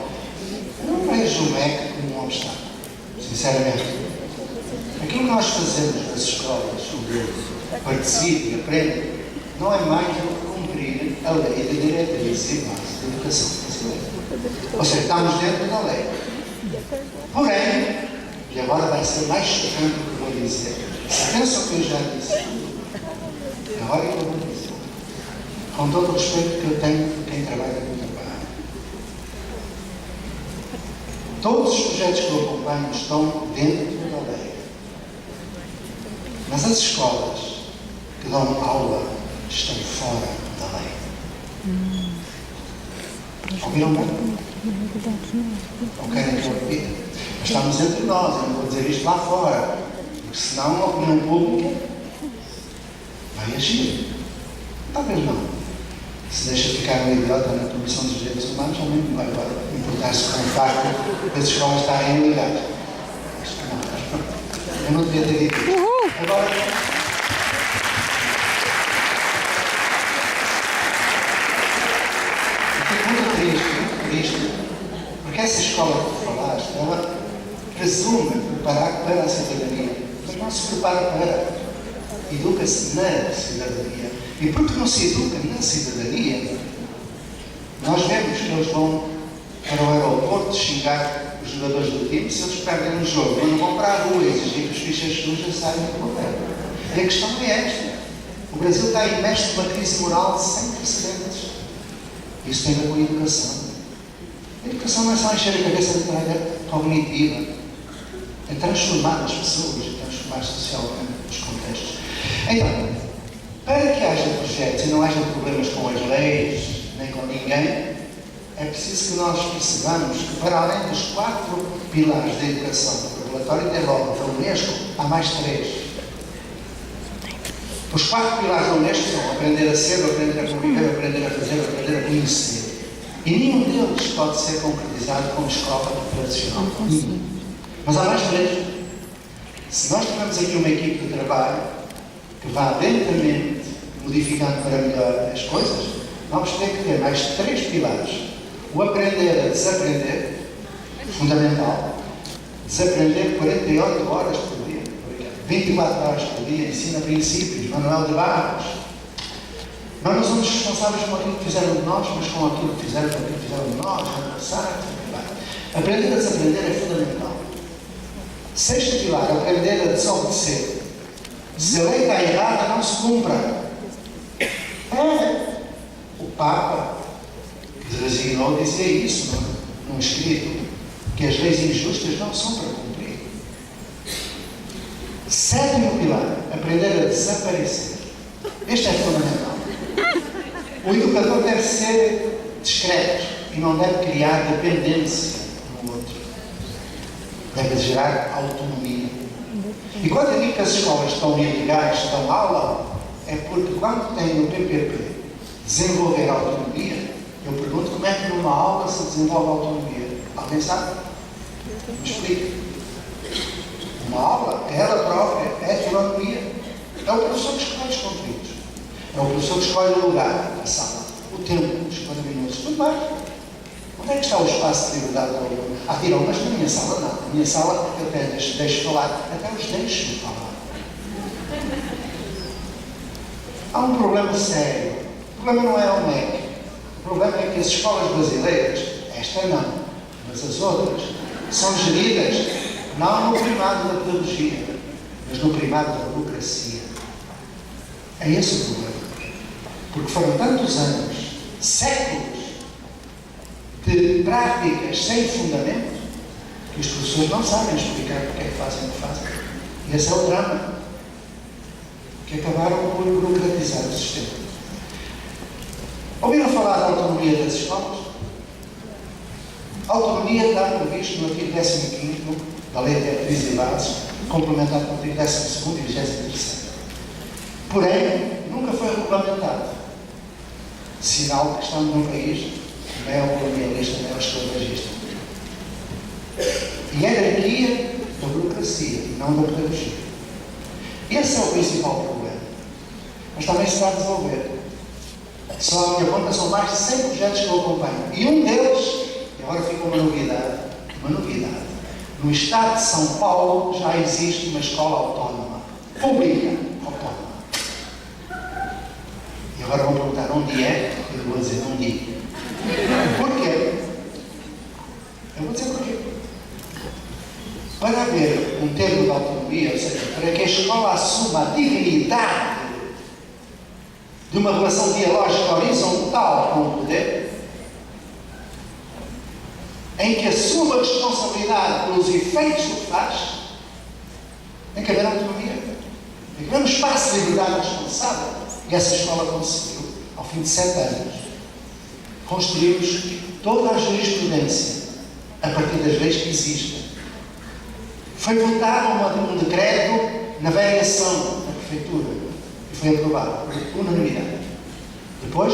Eu não vejo o MEC como um obstáculo, sinceramente. Aquilo que nós fazemos nas escolas, o grupo participa e aprende, não é mais do que cumprir a lei de diretrizes e bases da educação brasileira. Ou seja, estamos dentro da lei. Porém, e agora vai ser mais chocante o que eu vou dizer. Se pensam que eu já disse, agora eu vou dizer. Com todo o respeito que eu tenho por quem trabalha no trabalho. Todos os projetos que eu acompanho estão dentro da lei. Mas as escolas que dão aula estão fora da lei. Ouviram bem? Não querem que eu repita? Mas estamos entre nós, eu não vou dizer isto lá fora, porque senão a opinião pública vai agir. Talvez não. Se deixa ficar um idiota na Comissão dos Direitos Humanos, também vai importar-se com o facto das escolas estarem ligadas. Eu não devia ter dito isto. Agora, muito triste, porque essa escola que tu falaste, ela presume preparar para a cidadania, mas não se prepara para, educa-se na cidadania. E porque não se educa na cidadania, nós vemos que eles vão para o aeroporto xingar os jogadores do time se eles perdem no jogo, mas não vão para a rua exigir que os fichas sujas saiam do governo. E a questão é esta. O Brasil está imerso numa crise moral sem precedentes. Isso tem a ver com a educação. A educação não é só encher a cabeça de maneira cognitiva, é transformar as pessoas, é transformar socialmente os contextos. Então, para que haja projetos e não haja problemas com as leis, nem com ninguém, é preciso que nós percebamos que, para além dos 4 pilares da educação do relatório de Europa da Unesco, há mais 3. Os 4 pilares da Unesco são aprender a ser, aprender a conviver, aprender a fazer, aprender a conhecer. E nenhum deles pode ser concretizado como escola tradicional. Mas há mais 3. Se nós tivermos aqui uma equipe de trabalho que vá lentamente modificando para melhor as coisas, vamos ter que ter mais 3 pilares. O aprender a desaprender, fundamental. Desaprender 48 horas por dia, 24 horas por dia, ensina princípios, Manuel de Barros. Nós não somos responsáveis com aquilo que fizeram de nós, mas com aquilo que fizeram de nós, no passado. Aprender a desaprender é fundamental. 6º pilar, aprender a desobedecer. Se a lei está errada, não se cumpra. O Papa, que designou, dizia isso num escrito, que as leis injustas não são para cumprir. 7º pilar, aprender a desaparecer. Este é fundamental. O educador deve ser discreto e não deve criar dependência no outro. Deve gerar autonomia. E quando eu digo que as escolas estão ilegais, dão aula, é porque quando tem no PPP desenvolver autonomia, eu pergunto como é que numa aula se desenvolve autonomia. Alguém sabe? Me explique. Uma aula, ela própria, é autonomia. É o professor que escolhe os conteúdos. É o professor que escolhe o lugar, a sala, o tempo, os 50 minutos. Tudo bem. Onde é que está o espaço de liberdade do aluno? Não, mas na minha sala não. Na minha sala eu até deixo falar. Até os deixo falar. Há um problema sério. O problema não é o MEC. O problema é que as escolas brasileiras, esta não, mas as outras, são geridas não no primado da pedagogia, mas no primado da burocracia. É esse o problema. Porque foram tantos anos, séculos, de práticas sem fundamento, que os professores não sabem explicar porque é que fazem o que fazem. E esse é o drama. Que acabaram por burocratizar o sistema. Ouviram falar da autonomia das escolas? A autonomia está previsto no artigo 15º da Lei de Diretrizes e Bases, complementado com o artigo 12º e 23º. Porém, nunca foi regulamentado. Sinal que estamos num país neocolonialista, neoescravagista. Hierarquia da burocracia, não da pedagogia. Esse é o principal problema. Mas também se vai resolver. Só à minha conta são mais de 100 projetos que eu acompanho. E um deles, e agora fica uma novidade, no estado de São Paulo já existe uma escola autónoma, pública autónoma. E agora vão perguntar onde é, eu vou dizer, não digo. Porquê? Eu vou dizer porquê. Para haver um termo de autonomia, ou seja, para que a escola assuma a dignidade de uma relação dialógica horizontal com o poder, em que assuma a responsabilidade pelos efeitos do que faz, tem que haver autonomia. Tem que haver um espaço de liberdade responsável. E essa escola conseguiu, ao fim de 7 anos, construímos toda a jurisprudência a partir das leis que existem. Foi votado um decreto na variação da prefeitura e foi aprovado por unanimidade. Depois,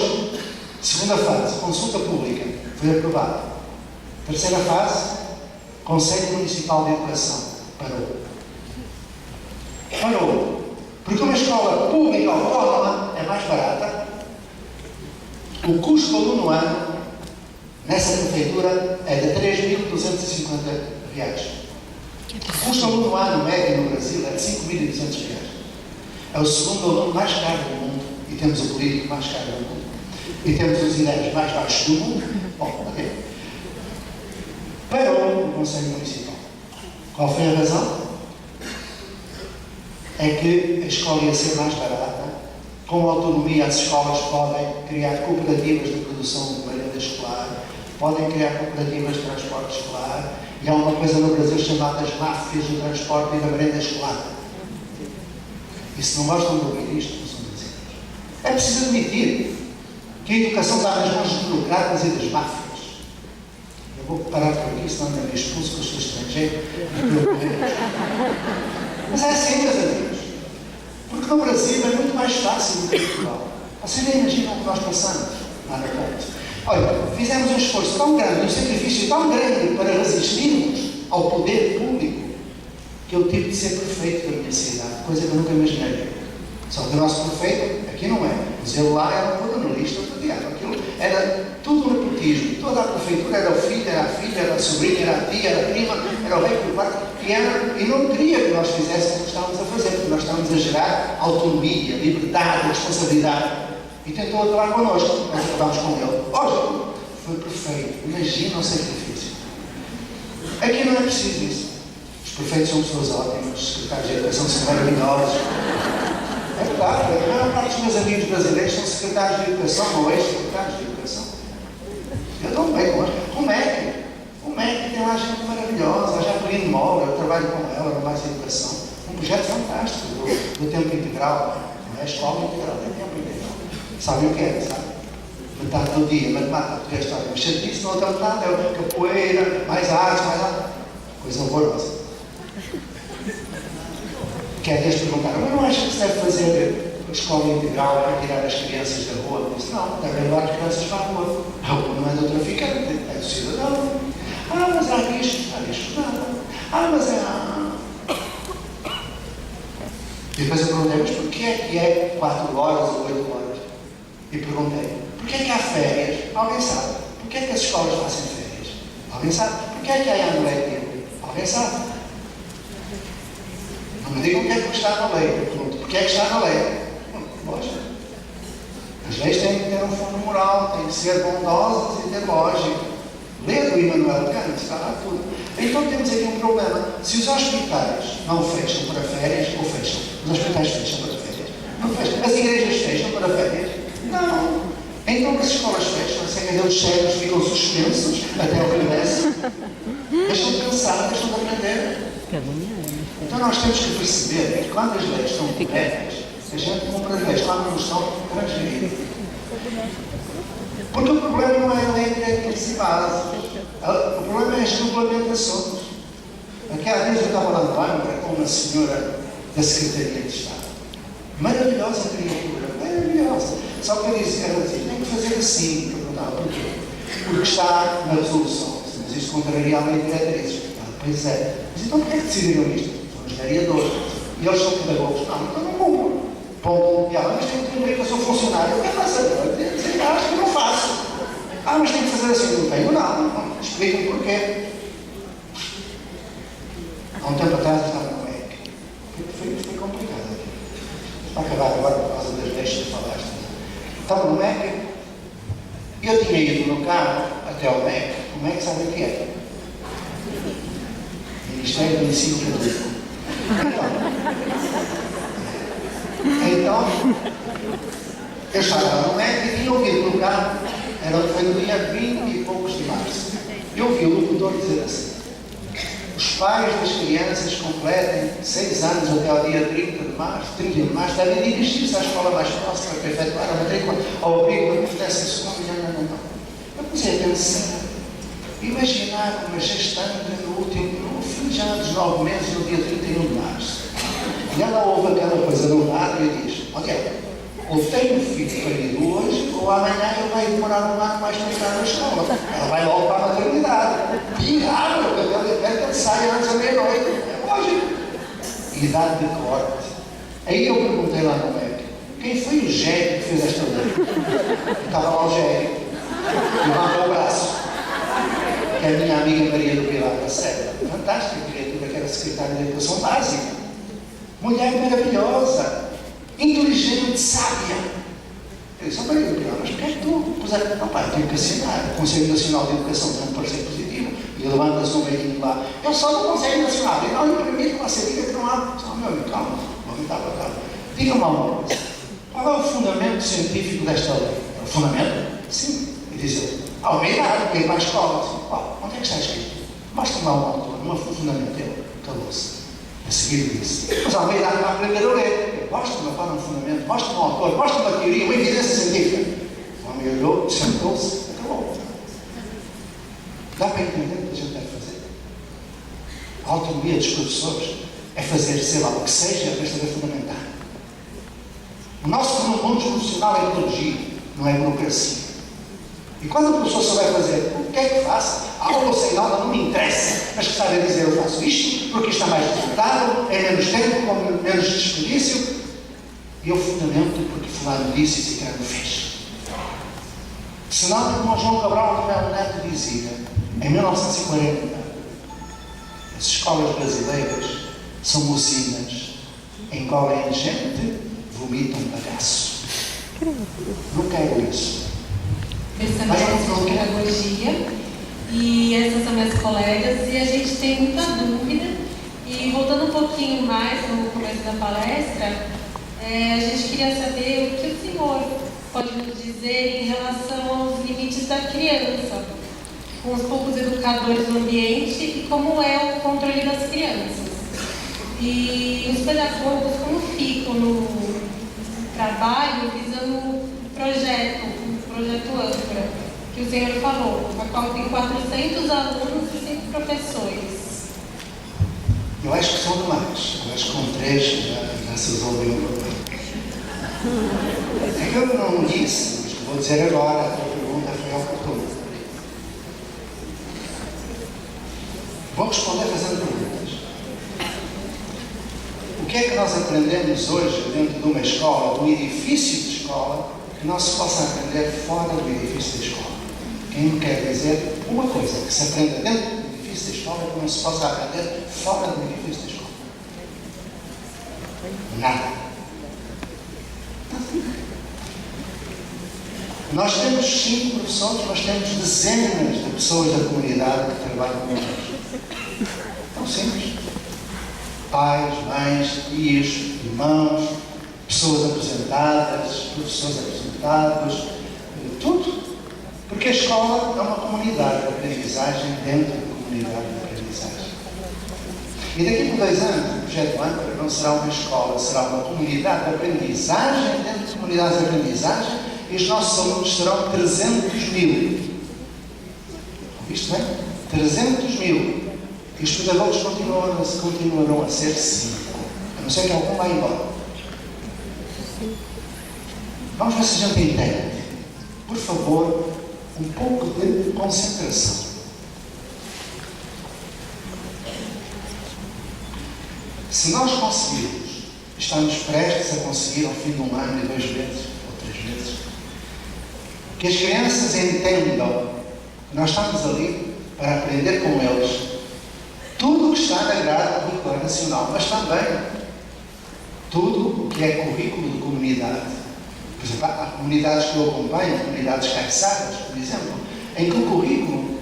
segunda fase, consulta pública, foi aprovado. Terceira fase, Conselho Municipal de Educação, parou. Porque uma escola pública autónoma é mais barata. O custo do aluno ano nessa prefeitura é de R$3.250. O custo do aluno ano médio no Brasil é de R$5.200. É o segundo aluno mais caro do mundo. E temos o político mais caro do mundo. E temos os ideias mais baixos do mundo. Bom, ok. Parou o Conselho Municipal. Qual foi a razão? É que a escola ia ser mais barata. Com autonomia, as escolas podem criar cooperativas de produção de merenda escolar, podem criar cooperativas de transporte escolar, e há uma coisa no Brasil chamada as máfias do transporte e da merenda escolar. E se não gostam de ouvir isto, não são brasileiros. É preciso admitir que a educação está nas mãos dos burocratas e das máfias. Eu vou parar por aqui, senão ainda me expulso, que eu sou estrangeiro. Mas é assim, meus amigos. Porque no Brasil é muito mais fácil do que em Portugal. Vocês nem imaginam o que nós passamos lá na ponte. Olha, fizemos um esforço tão grande, um sacrifício tão grande para resistirmos ao poder público, que eu tive de ser prefeito da minha cidade, coisa que eu nunca imaginei. Só que o nosso prefeito, aqui não é, mas ele lá era um coronelista do diabo. Aquilo era tudo um nepotismo. Toda a prefeitura era o filho, era a filha, era a sobrinha, era a tia, era a prima, era o rei do quarto, e não queria que nós fizéssemos o que estávamos a fazer, porque nós estávamos a gerar autonomia, liberdade, responsabilidade. E tentou acabar connosco, nós acabámos com ele. Hoje, foi perfeito. Imagina o sacrifício. Aqui não é preciso isso. Os prefeitos são pessoas ótimas, os secretários de educação são maravilhosos. É verdade, a maior parte dos meus amigos brasileiros são secretários de educação ou ex-secretários de educação. Eu dou bem com eles. O MEC tem lá gente maravilhosa, a Jaqueline Moura, eu trabalho com ela no Mais Educação. Um projeto fantástico do tempo integral. Não é escola integral, é tempo integral. Sabem o que é, sabe? Metade do dia, matemática, português, história. Mas se disso, na outra metade é capoeira, mais artes, mais arte. Coisa horrorosa. Que é que eles perguntaram, mas não acha que se deve fazer escola integral para tirar as crianças da rua? Eu disse, não, deve levar as crianças para a rua. A rua não é do traficante, é do cidadão. Ah, mas há riscos. Há riscos nada. Ah, mas é... E depois eu perguntei, mas porquê é que é 4 horas ou 8 horas? E perguntei, porquê é que há férias? Alguém sabe. Porquê é que as escolas fazem férias? Alguém sabe. Porquê é que há ano letivo? Alguém sabe. Não me digam o que é que está na lei. Eu pergunto, porquê é que está na lei? Lógico. As leis têm que ter um fundo moral, têm que ser bondosas e ter lógica. Lê do Immanuel Kant, está lá tudo. Então temos aqui um problema. Se os hospitais não fecham para férias, ou fecham? Os hospitais fecham para férias? Não fecham. As igrejas fecham para férias? Não. Então as escolas fecham, a Senhora dos Céus ficam suspensos até o regresso. Deixam de pensar, deixam de aprender. Então nós temos que perceber que quando as leis estão corretas, a gente cumpre as leis, quando não estão, transgredir. Porque o problema não é a lei de direitos e bases. O problema é as regulamentações. Aqui há dias eu estava lá no Angra com uma senhora da Secretaria de Estado. Maravilhosa criatura, maravilhosa. Só que eu disse, ela dizia, tem que fazer assim. Eu perguntava, porquê? Porque está na resolução. Mas isto contraria a lei de diretrizes. Pois é. Mas então porquê é que decidiram isto? São os vereadores. E eles são pedagogos. Não, então não cumpram. Ponto. E ela, mas tem que cumprir que eu sou funcionário. Eu quero lá saber. ginástica, eu não faço. Ah, mas tem que fazer assim. Não tenho, não. Explica-me porquê. Há um tempo atrás eu estava no MEC. Foi complicado aqui. Para acabar agora por causa das deixas que falaste. Estava no MEC. Eu tinha ido no carro até ao MEC. O MEC sabe o que é? Ministério do Ensino Público. Então, eu estava lá no MEC e tinha ouvido no carro, foi no dia 20 e poucos de março. Eu ouvi o locutor dizer assim: os pais das crianças completem 6 anos até ao dia 30 de março, devem dirigir-se à escola mais próxima para efetuar a matrícula ao abrigo da providência social. Não. Eu comecei a pensar, imaginar uma gestante no fim já dos 9 meses, no dia 31 de março. E ela ouve aquela coisa no rádio e diz: olha, ou tenho filho para ir hoje, ou amanhã ele vai demorar um ano mais para entrar na escola. Ela vai logo para a maternidade. Pirado, porque ele quer que ele saia antes da meia-noite. É lógico. Idade de corte. Aí eu perguntei lá no MEC: quem foi o Gé que fez esta lei? Estava lá o Gé. Levantou o braço. Que é a minha amiga Maria do Pilar da Serra. Fantástica criatura, que era secretária de Educação Básica. Mulher maravilhosa, inteligente, sábia. Eu disse: Maria do Pilar, mas porquê é que tu puseste? Não, pai, eu tenho que assinar. O Conselho Nacional de Educação tem um parecer positivo. E levanta-se um beijinho lá. Eu só não Conselho Nacional. E não lhe permito que você diga que não há. Meu amigo, calma, vou mentar para cá. Diga-me uma coisa: qual é o fundamento científico desta lei? É o fundamento? Sim. E diz ele: Almeida, que é para a escola. Assim, onde é que está escrito? Mostra-me lá um autor, uma fundamento dele. Calou-se. A seguir disse: mas Almeida não vai aprender a ler. Mostra-me para um fundamento, mostra-me um autor, mostra-me uma teoria, uma evidência científica. O homem olhou, sentou-se, acabou. Dá para entender o que a gente deve fazer? A autonomia dos professores é fazer, sei lá, o que seja, para saber fundamentar. O nosso mundo profissional é metodologia, não é burocracia. E quando o professor souber fazer, o que é que faça? Aula ou sem aula, não me interessa. Mas que sabe dizer: eu faço isto, porque isto é mais resultado, é menos tempo, com menos desperdício. E eu fundamento porque fulano disse e ciclano fez. Senão, como João Cabral de Melo Neto dizia, em 1940, as escolas brasileiras são usinas, engolem gente, vomitam bagaço. Não quero isso. Eu também sou de pedagogia e essas são minhas colegas e a gente tem muita dúvida. E voltando um pouquinho mais no começo da palestra, a gente queria saber o que o senhor pode nos dizer em relação aos limites da criança, com os poucos educadores no ambiente e como é o controle das crianças. E os pedagogos como ficam no trabalho visando o projeto âncora, que o senhor falou, a qual tem 400 alunos e 5 professores. Eu acho que são demais. Eu acho que com 3 já se resolveu o problema. É que eu não disse, mas vou dizer agora, a tua pergunta foi oportuna. Vou responder fazendo perguntas. O que é que nós aprendemos hoje dentro de uma escola, de um edifício de escola, que não se possa aprender fora do edifício da escola? Quem me quer dizer uma coisa que se aprenda dentro do edifício da escola que não se possa aprender fora do edifício da escola? Nada. Nós temos 5 professores, mas temos dezenas de pessoas da comunidade que trabalham connosco. Tão simples. Pais, mães, tios, irmãos, pessoas aposentadas, professores aposentados, tudo. Porque a escola é uma comunidade de aprendizagem dentro da comunidade de aprendizagem. E daqui por 2 anos, o projeto âncora não será uma escola, será uma comunidade de aprendizagem dentro de comunidades de aprendizagem, e os nossos alunos serão 300.000. Isto é? 300.000. E os pedagogos continuarão a ser 5. A não ser que algum vá embora. Vamos ver se a gente entende. Por favor, um pouco de concentração. Se nós conseguirmos, estamos prestes a conseguir ao fim de 1 ano e 2 meses, ou 3 meses, Que as crianças entendam que nós estamos ali para aprender com eles tudo o que está na grade curricular nacional, mas também tudo o que é currículo de comunidade. Por exemplo, há comunidades que eu acompanho, comunidades caiçaras, por exemplo, em que o currículo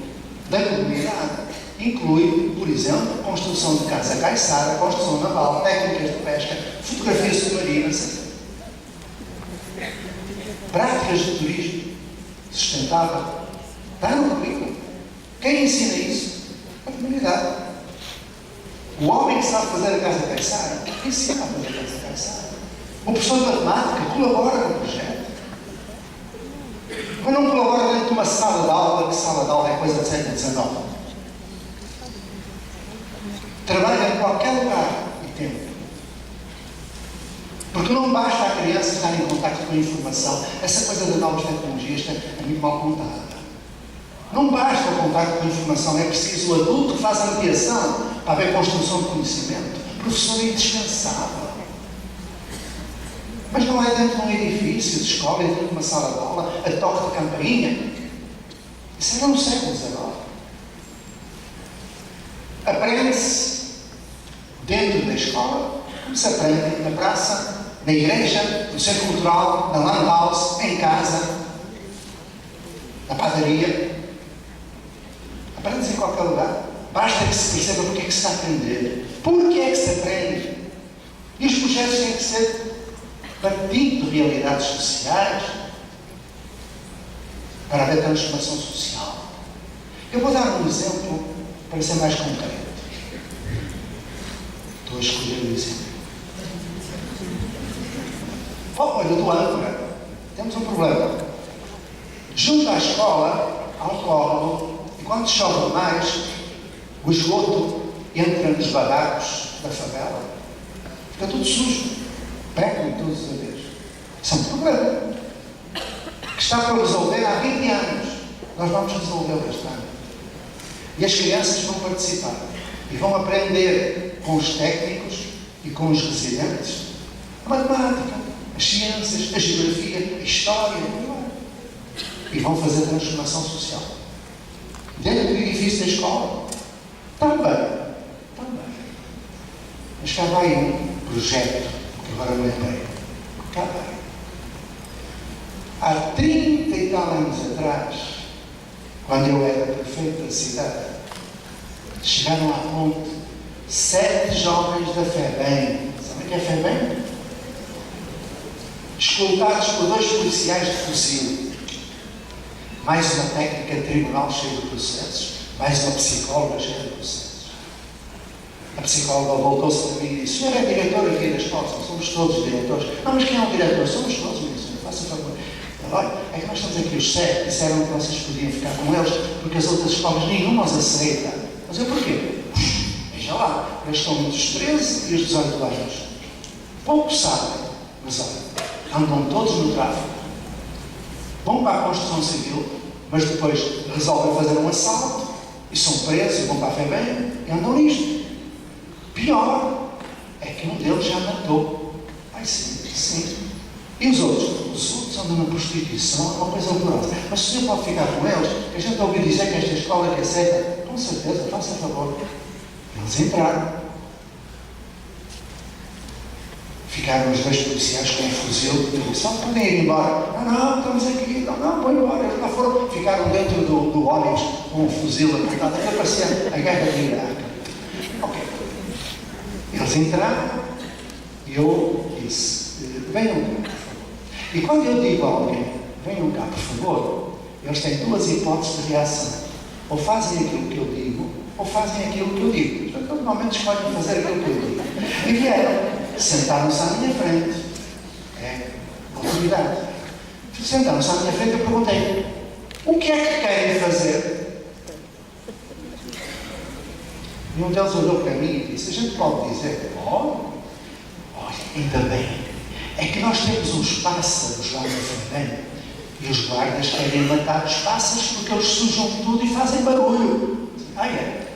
da comunidade inclui, por exemplo, construção de casa caiçara, construção naval, técnicas de pesca, fotografia submarina, práticas de turismo sustentável. Está no currículo. Quem ensina isso? A comunidade. O homem que sabe fazer a casa caiçara ensina a fazer a casa caiçara. O professor de matemática colabora no projeto. Mas não colabora dentro de uma sala de aula, que sala de aula é coisa do século XIX. Trabalha em qualquer lugar e tempo. Porque não basta a criança estar em contato com a informação. Essa coisa das novas tecnologias é muito mal contada. Não basta o contato com a informação, é preciso o adulto que faz a mediação para haver construção de conhecimento. O professor é indispensável. Mas não é dentro de um edifício de escola, é dentro de uma sala de aula, a toque de campainha. Isso era no século XIX. Aprende-se dentro da escola, como se aprende na praça, na igreja, no centro cultural, na land house, em casa, na padaria. Aprende-se em qualquer lugar. Basta que se perceba porque é que se está a aprender. Porque é que se aprende. E os projetos têm que ser partindo de realidades sociais para haver transformação social. Eu vou dar um exemplo para ser mais concreto. Estou a escolher um exemplo. Olha, do âncora. Temos um problema. Junto à escola, há um córrego, e quando chove mais, o esgoto entra nos barracos da favela. Fica tudo sujo. Pegam todos os vez. Isso é um problema que está para resolver há 20 anos. Nós vamos resolvê-lo este ano. E as crianças vão participar e vão aprender com os técnicos e com os residentes a matemática, as ciências, a geografia, a história, e vão fazer transformação social. Dentro do edifício da escola, também. Mas cá vai um projeto, que agora me lembrei. Cá vai. Há 30 e tal anos atrás, quando eu era prefeito da cidade, chegaram à ponte 7 jovens da FEBEM. Sabem o que é FEBEM? Escoltados por 2 policiais de fuzil. Mais uma técnica de tribunal cheia de processos. Mais uma psicóloga cheia de processos. A psicóloga voltou-se para mim e disse: o senhor é diretor aqui da escola? Somos todos diretores. Não, mas quem é o diretor? Somos todos, meu senhor. Faça favor. Olha, é que nós estamos aqui os 7, disseram que vocês podiam ficar com eles, porque as outras escolas nenhuma os aceita. Mas eu porquê? Veja lá, eles estão entre os 13 e os 18 anos. Pouco sabem, mas olha, andam todos no tráfico. Vão para a construção civil, mas depois resolvem fazer um assalto e são presos e vão para a FEBEM e andam nisto. Pior é que um deles já matou. Ai sim, sim. E os outros? Os outros andam na prostituição, é uma coisa horrorosa. Mas se você pode ficar com eles, que a gente ouviu dizer que esta escola é que aceita, com certeza, faça favor. Eles entraram. Ficaram os 2 policiais com um fuzil e só podem ir embora. Não, estamos aqui. Não, vão embora. Eles lá foram, ficaram dentro do ônibus com um fuzil apontado. Até parecia a guerra de Iraque. Ok. Eles entraram e eu disse: venham cá, por favor. E quando eu digo a alguém: venham cá, por favor, eles têm 2 hipóteses de reação. Ou fazem aquilo que eu digo, ou fazem aquilo que eu digo. Portanto, normalmente escolhem fazer aquilo que eu digo. E vieram, sentaram-se à minha frente. É autoridade. Sentaram-se à minha frente e eu perguntei: o que é que querem fazer? E um deles olhou para mim e disse: a gente pode dizer, olha, ainda bem, é que nós temos uns pássaros lá no FEBEM e os guardas querem matar os pássaros porque eles sujam tudo e fazem barulho. Ah, é?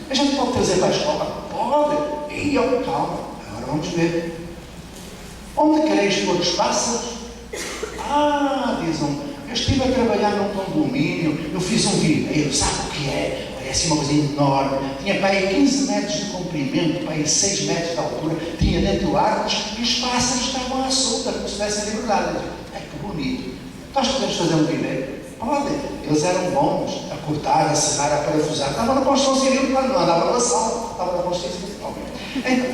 A gente pode trazer para a escola? Pode. E eu, calma, agora vamos ver. Onde quereis pôr os pássaros? Ah, diz um, Eu estive a trabalhar num condomínio, eu fiz um viveiro, sabe o que é? É assim uma coisa enorme, tinha para aí 15 metros de comprimento, para aí 6 metros de altura, tinha dentro árvores e os pássaros estavam à solta, como se tivessem liberdade. Eu digo, ai que bonito, nós podemos fazer um viveiro? Podem, eles eram bons a cortar, a serrar, a parafusar, estavam na construção civil, não andava na sala, estava na construção civil. Então,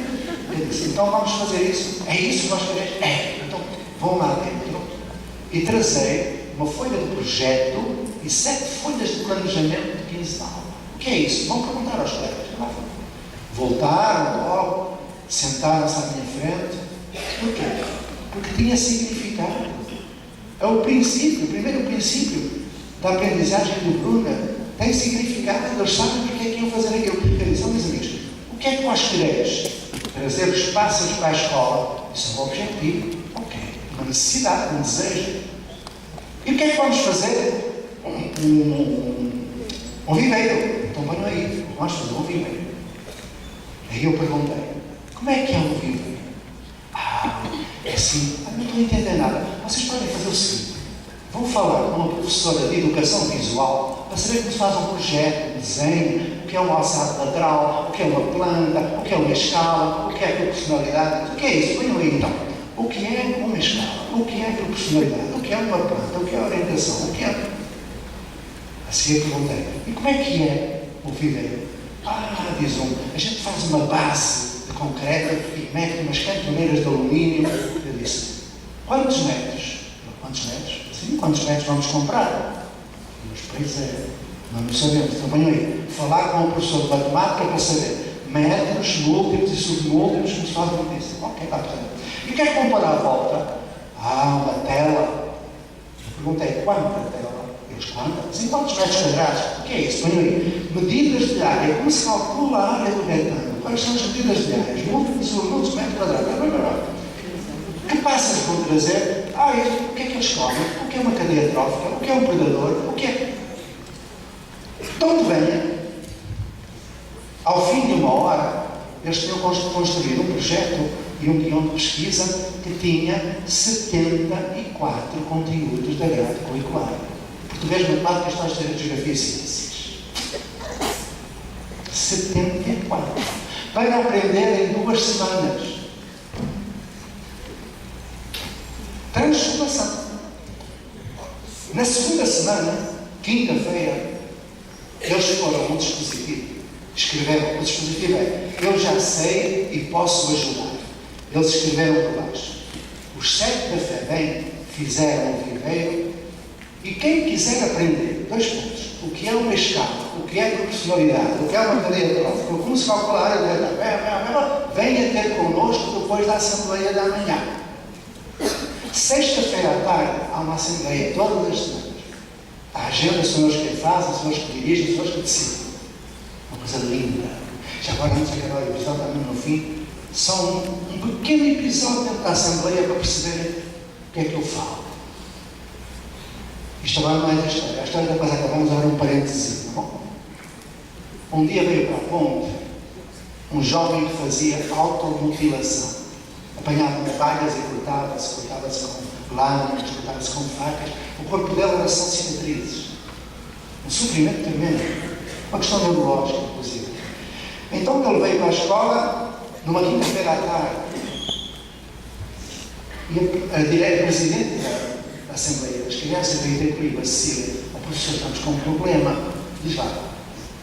eu disse, então vamos fazer isso, é isso que nós queremos? É, então vão lá dentro e trazei uma folha de projeto e 7 folhas de planejamento de 15 aulas. O que é isso? Vão perguntar aos colegas. Voltaram logo, sentaram-se à minha frente. Porquê? Porque tinha significado. É o princípio, o primeiro princípio da aprendizagem do Bruna tem significado. Eles sabem porque é que iam fazer aquilo. Eu disse, meus amigos, o que é que vós quereis? Trazer os pássaros para a escola. Isso é um objetivo. Ok. Uma necessidade, um desejo. E o que é que vamos fazer? Um viveiro. Então venham aí, vamos fazer um viveiro. Aí eu perguntei, como é que é um viveiro? É assim, não estou a entender nada. Vocês podem fazer o seguinte, vão falar com uma professora de educação visual para saber como se faz um projeto, um desenho, o que é um alçado lateral, o que é uma planta, o que é uma escala, o que é proporcionalidade. O que é isso? Venham aí então. O que é uma escala? O que é proporcionalidade? O que é uma planta? O que é orientação? O que é... Assim eu perguntei, e como é que é o viveiro? Diz um, a gente faz uma base de concreto e mete umas cantoneiras de alumínio. Eu disse, quantos metros? Quantos metros? Sim, quantos metros vamos comprar? Mas pois é, não sabemos. Então venham aí, falar com o professor de matemática para saber metros, múltiplos e submúltiplos, como se faz uma isso. Ok, está portanto. E o que é que vão pôr à volta? Uma tela. Eu perguntei, quanta tela? Sim, quantos metros quadrados? O que é isso? Põe aí. Medidas de área. Como se calcula a área do retângulo? Quais são as medidas de área? Múltiplos sobre metros quadrados. Que pássaros vão trazer? O que é que eles comem? O que é uma cadeia trófica? O que é um predador? O que é... De onde vem? Ao fim de uma hora, eles tinham construído um projeto e um guião de pesquisa que tinha 74 conteúdos da grade curricular. Português, matemática, história, geografia e ciências. 74. Para aprender em 2 semanas. Transformação. Na segunda semana, quinta-feira, eles foram a um dispositivo. Escreveram, o dispositivo é, eu já sei e posso ajudar. Eles escreveram por baixo. Os 7 da FEBEM fizeram um viveiro. E quem quiser aprender, 2 pontos, o que é uma escala, o que é proporcionalidade, o que é uma cadeia trófica, como se calcula a área do retângulo, venha ter connosco depois da Assembleia da manhã. Sexta-feira à tarde há uma Assembleia todas as semanas. A agenda são eles que fazem, são eles que dirigem, são eles que decidem. Uma coisa linda. Já agora, antes de acabar o episódio, também no fim, só um pequeno episódio dentro da Assembleia para perceberem o que é que eu falo. Isto agora não é da história. A história depois acabamos a ver um parênteses. Tá bom? Um dia veio para a ponte um jovem que fazia automutilação. Apanhava medalhas e cortava-se com lâminas, cortava-se com facas. O corpo dele era só cicatrizes. Um sofrimento tremendo. Uma questão neurológica, inclusive. Então ele veio para a escola numa quinta-feira à tarde. E a presidente da Assembleia das Crianças veio ter comigo a Cecília. O professor, estamos com um problema. Diz lá,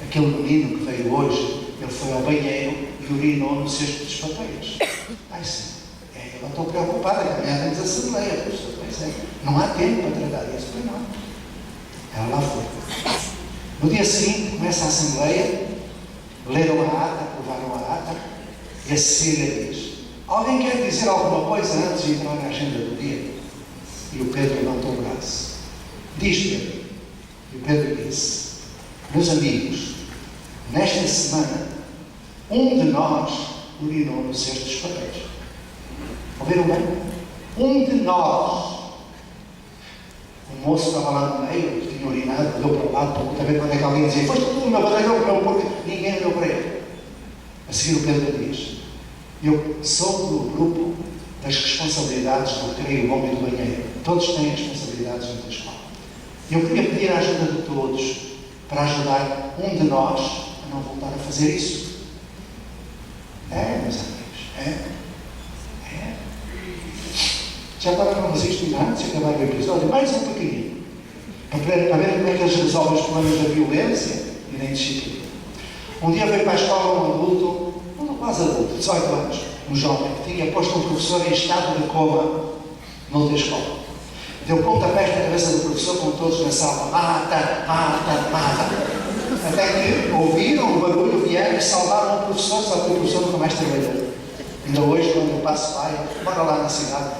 aquele menino que veio hoje, ele foi ao banheiro e urinou no cesto dos papéis. Sim. Eu estou preocupada, que amanhã temos a Assembleia, professor. Não há tempo para tratar disso. Pois não. Ela lá foi. No dia seguinte, começa a Assembleia, leram a ata, aprovaram a ata, e a Cecília diz, alguém quer dizer alguma coisa antes de entrar na agenda do dia? E o Pedro levantou o braço. Diz, Pedro. E o Pedro disse, meus amigos, nesta semana, um de nós urinou no cesto dos papéis. Ouviram bem? Um de nós. O moço estava lá no meio, tinha urinado, deu para o lado, para ver quando é que alguém dizia, foste tu, meu batalhão, meu porco. Ninguém olhou para ele. A seguir o Pedro diz, eu sou do grupo das responsabilidades do recreio, o homem do banheiro. Todos têm responsabilidades dentro da escola. Eu queria pedir a ajuda de todos para ajudar um de nós a não voltar a fazer isso. Meus amigos, Já pararam a resistir antes de acabar o episódio? Mais um pequenino. Para ver como é que eles resolvem os problemas da violência e da indisciplina. Um dia veio para a escola um adulto, quase adulto, 18 anos, um jovem, que tinha posto um professor em estado de coma noutra escola. Deu pontapés na cabeça do professor, com todos na sala. Mata, mata, mata. Até que ouviram o barulho, vieram e salvaram o professor, só que o professor nunca mais trabalhou. Ainda hoje, quando eu passo lá, mora lá na cidade,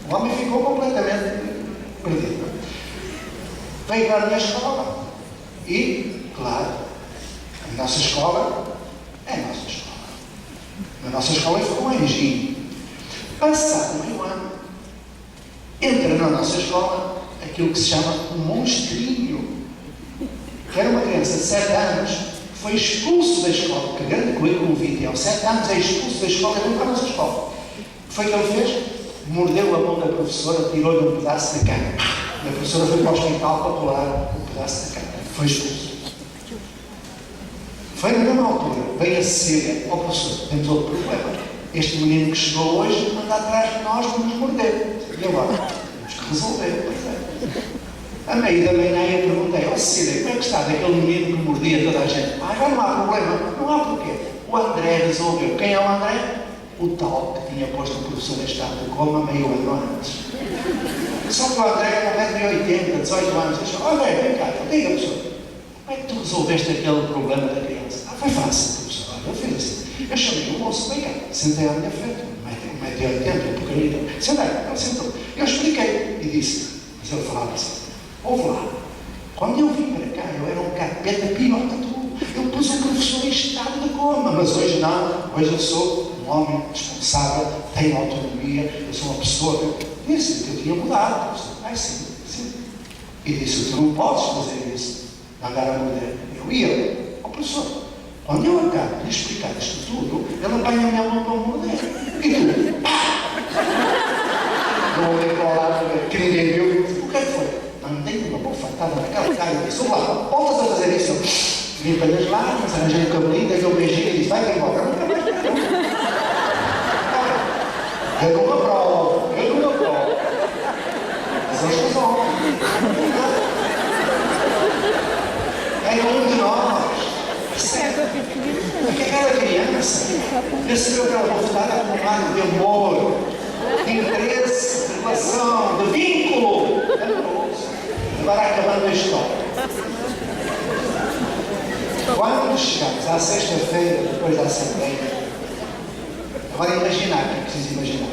o homem ficou completamente perdido. Veio para a minha escola e, claro, a nossa escola é a nossa escola. Na nossa escola ficou um anjinho. Passado meio ano, entra na nossa escola aquilo que se chama um monstrinho, que era uma criança de 7 anos, que foi expulso da escola, que grande currículo vitae, aos 7 anos é expulso da escola e veio para a nossa escola. O que foi que ele fez? Mordeu a mão da professora, tirou-lhe um pedaço da cara. E a professora foi para o hospital para colar um pedaço da cara. Foi expulso. Foi na mesma altura, veio a Cecília, professor, temos outro problema. Este menino que chegou hoje anda atrás de nós para nos morder. E agora? Temos que resolver. A meio da manhã eu perguntei, Cecília, como é que está daquele menino que mordia toda a gente? Já não há problema. Não há porquê. O André resolveu. Quem é o André? O tal que tinha posto o professor em estado de coma meio ano antes. Só que o André, com 1,80 m, 18 anos, disse, André, vem cá, diga, professor, como é que tu resolveste aquele problema da criança? Foi fácil, professor. Eu fiz assim. Eu chamei o moço, vem cá, sentei à minha frente, 1,80 m, pequenino. Sentei, ele sentou. Eu expliquei e disse, mas ele falava assim, ouve lá, quando eu vim para cá, eu era um capeta pior que tu. Eu pus o professor em estado de coma, mas hoje não. Hoje eu sou um homem responsável, tenho autonomia, eu sou uma pessoa. Disse que eu tinha mudado. Sim. E disse, tu não podes fazer isso, andar a morder. Ao professor, quando eu acabo de explicar isto tudo, ele apanha a minha mão para morder. E tu, não olhei para o lado, que ninguém viu. O que é que foi? Não tenho uma bofetada naquela cara. Eu disse, lá, voltas a fazer isso. Limpa as lágrimas, arranjei o cabelinho, dei um beijinho e disse, vai embora. Nunca mais vai. Eu nunca provo. Mas hoje os homens. É um de nós. Porque aquela criança recebeu aquela bofetada com um de amor, de interesse, de relação, de vínculo. Agora acabando a história. Quando chegamos à sexta-feira, depois da Assembleia, agora imaginar, é preciso imaginar,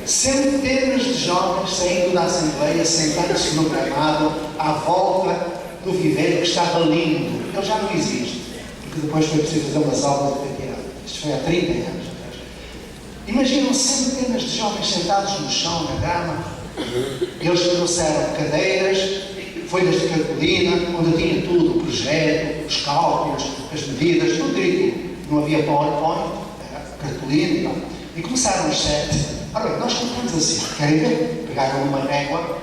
centenas de jovens saindo da Assembleia, sentando-se no gramado, à volta do viveiro que estava lindo. Ele já não existe, porque depois foi preciso fazer umas aulas de retirada. Isto foi há 30 anos. Imaginam centenas de jovens sentados no chão, na grama. Eles trouxeram cadeiras, folhas de cartolina, onde tinha tudo, o projeto, os cálculos, as medidas, tudo direitinho. Não havia PowerPoint, era cartolina e tal. E começaram os 7. Ora bem, nós contamos assim, querem ver? Pegaram uma régua.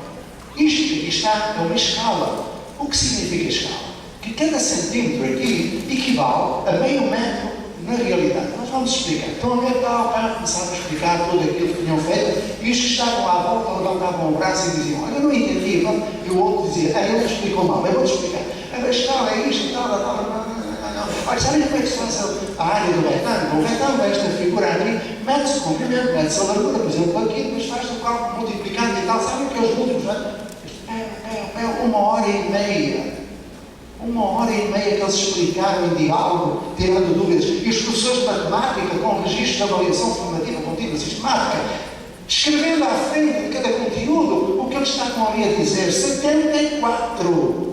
Isto aqui está, é uma escala. O que significa escala? Que cada centímetro aqui equivale a meio metro na realidade. Nós vamos explicar. Estão a ver, começaram a explicar tudo aquilo que tinham feito, e os que estavam à volta levantavam o braço e diziam, olha, eu não entendi, não? E o outro dizia, ele explicou mal, eu vou-te explicar. A escala é isto, tal. Olha, sabem como é que se faz a área do retângulo? O retângulo é esta figura aqui, mede-se o comprimento, mede-se a largura, por exemplo, aqui, depois faz o cálculo multiplicando e tal. Sabem que os múltiplos, é 1h30. 1h30 que eles explicaram em diálogo, tirando dúvidas. E os professores de matemática, com registros de avaliação formativa contínua sistemática, escrevendo à frente de cada conteúdo o que eles estavam ali a dizer. 74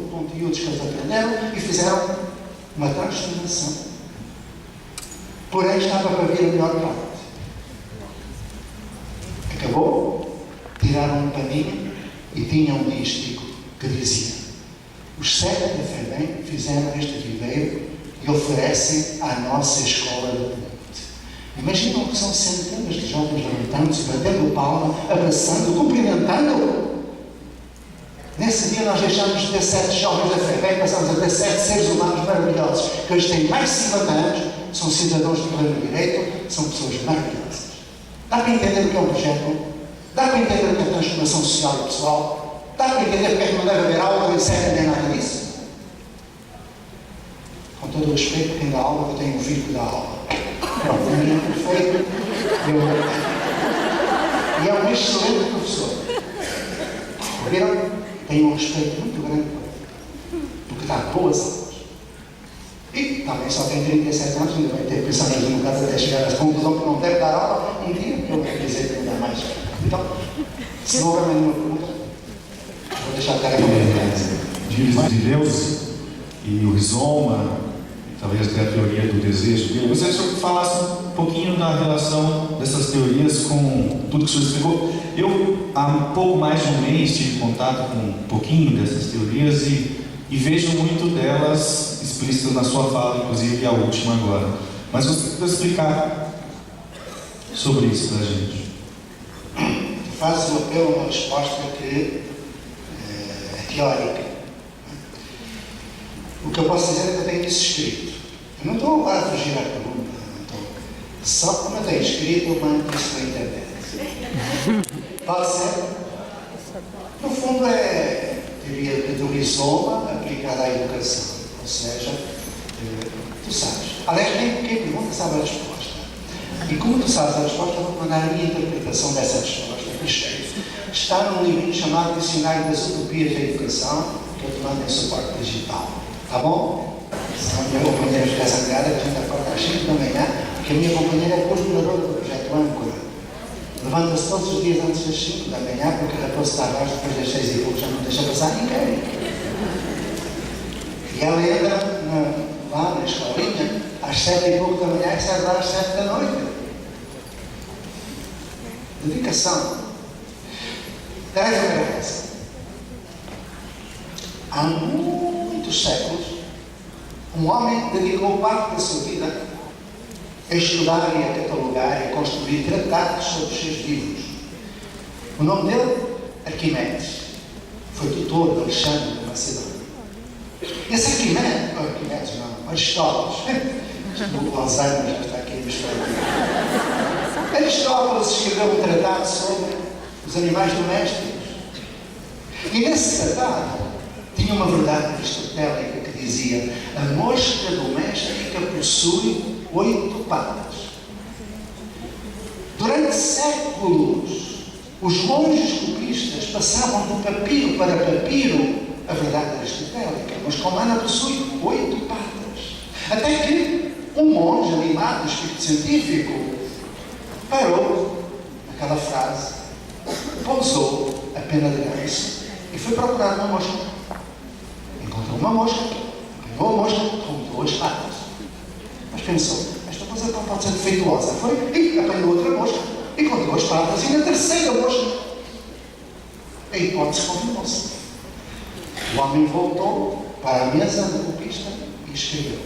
conteúdos que eles aprenderam e fizeram uma transformação. Porém, estava para vir a melhor parte. Acabou, tiraram um paninho e tinham um dístico que dizia: os 7 da FEBEM fizeram este viveiro e oferecem à nossa escola de ponte. Imaginam que são centenas de jovens levantando-se, batendo palma, abraçando, cumprimentando. Nesse dia nós deixamos de ter 7 jovens da fé, bem passamos a ter 7 seres humanos maravilhosos, que hoje têm mais de 50 anos, são cidadãos de pleno direito, são pessoas maravilhosas. Dá para entender o que é um projeto? Dá para entender o que é a transformação social e pessoal? Dá para entender porque é que não deve haver aula, etc, nem nada disso? Com todo o respeito, quem dá aula, eu tenho um filho que dá aula. Pronto, o menino perfeito, e é um excelente professor. Viram? Tenho um respeito muito grande por ele, porque dá boas aulas. E também só tem 37 anos, ainda vai ter que pensar mais um bocado até chegar à conclusão que não deve dar aula um dia, eu quero dizer que não dá mais. Então, se não houver mais nenhuma pergunta, vou deixar a tarefa para de Deus e o rizoma, talvez até a teoria do desejo. Eu gostaria que o senhor falasse um pouquinho da relação dessas teorias com tudo que o senhor explicou. Eu, há um pouco mais de um mês, tive contato com um pouquinho dessas teorias e vejo muito delas explícitas na sua fala, inclusive a última agora. Mas gostaria de explicar sobre isso para a gente. Faz uma resposta que é teórica. O que eu posso dizer é que eu tenho isso escrito. Eu não estou agora a fugir à pergunta, não estou. Só como eu tenho escrito, eu mando isso na internet. Pode ser? No fundo é teoria do rizoma aplicada à educação. Ou seja, tu sabes. Aliás, quem pergunta sabe a resposta. E como tu sabes a resposta, eu vou mandar a minha interpretação dessa resposta. Está num livro chamado Dicionário das Utopias da Educação, que eu te mando em suporte digital. Tá bom? Senão a minha companheira fica zangada, que a gente acorda às 5 da manhã, porque a minha companheira é coordenadora do projeto Âncora. Levanta-se todos os dias antes das 5 da manhã, porque a Raposo está abaixo, depois das 6 e pouco já não deixa passar ninguém. E ela entra lá na escolinha às 7 e pouco da manhã e sai lá às 7 da noite. Dedicação. Traz a graça. Há muitos séculos, um homem dedicou parte da sua vida a estudar e a catalogar e a construir tratados sobre os seus livros. O nome dele, Arquimedes, foi tutor de Alexandre de Macedónia. Esse Arquimedes não, Aristóteles, o Alzheimer já está aqui a mostrar. Aristóteles escreveu um tratado sobre os animais domésticos. E nesse tratado tinha uma verdade aristotélica que dizia: a mosca doméstica possui 8 patas. Durante séculos, os monges copistas passavam de papiro para papiro a verdade aristotélica. Mas como ela possui 8 patas. Até que um monge, animado do espírito científico, parou naquela frase, pousou a pena de ganso e foi procurar uma mosca. Encontrou uma mosca, pegou a mosca com 2 patas. Mas pensou, esta coisa não pode ser defeituosa. Foi e apanhou outra mosca e com 2 patas e na terceira mosca. A hipótese confirmou-se. O homem voltou para a mesa do copista e escreveu: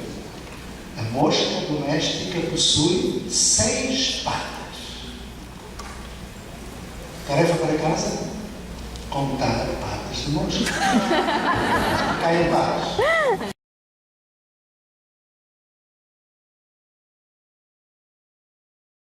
a mosca doméstica possui 6 patas. Tarefa para casa? Contar patas de mosca. Cai em paz.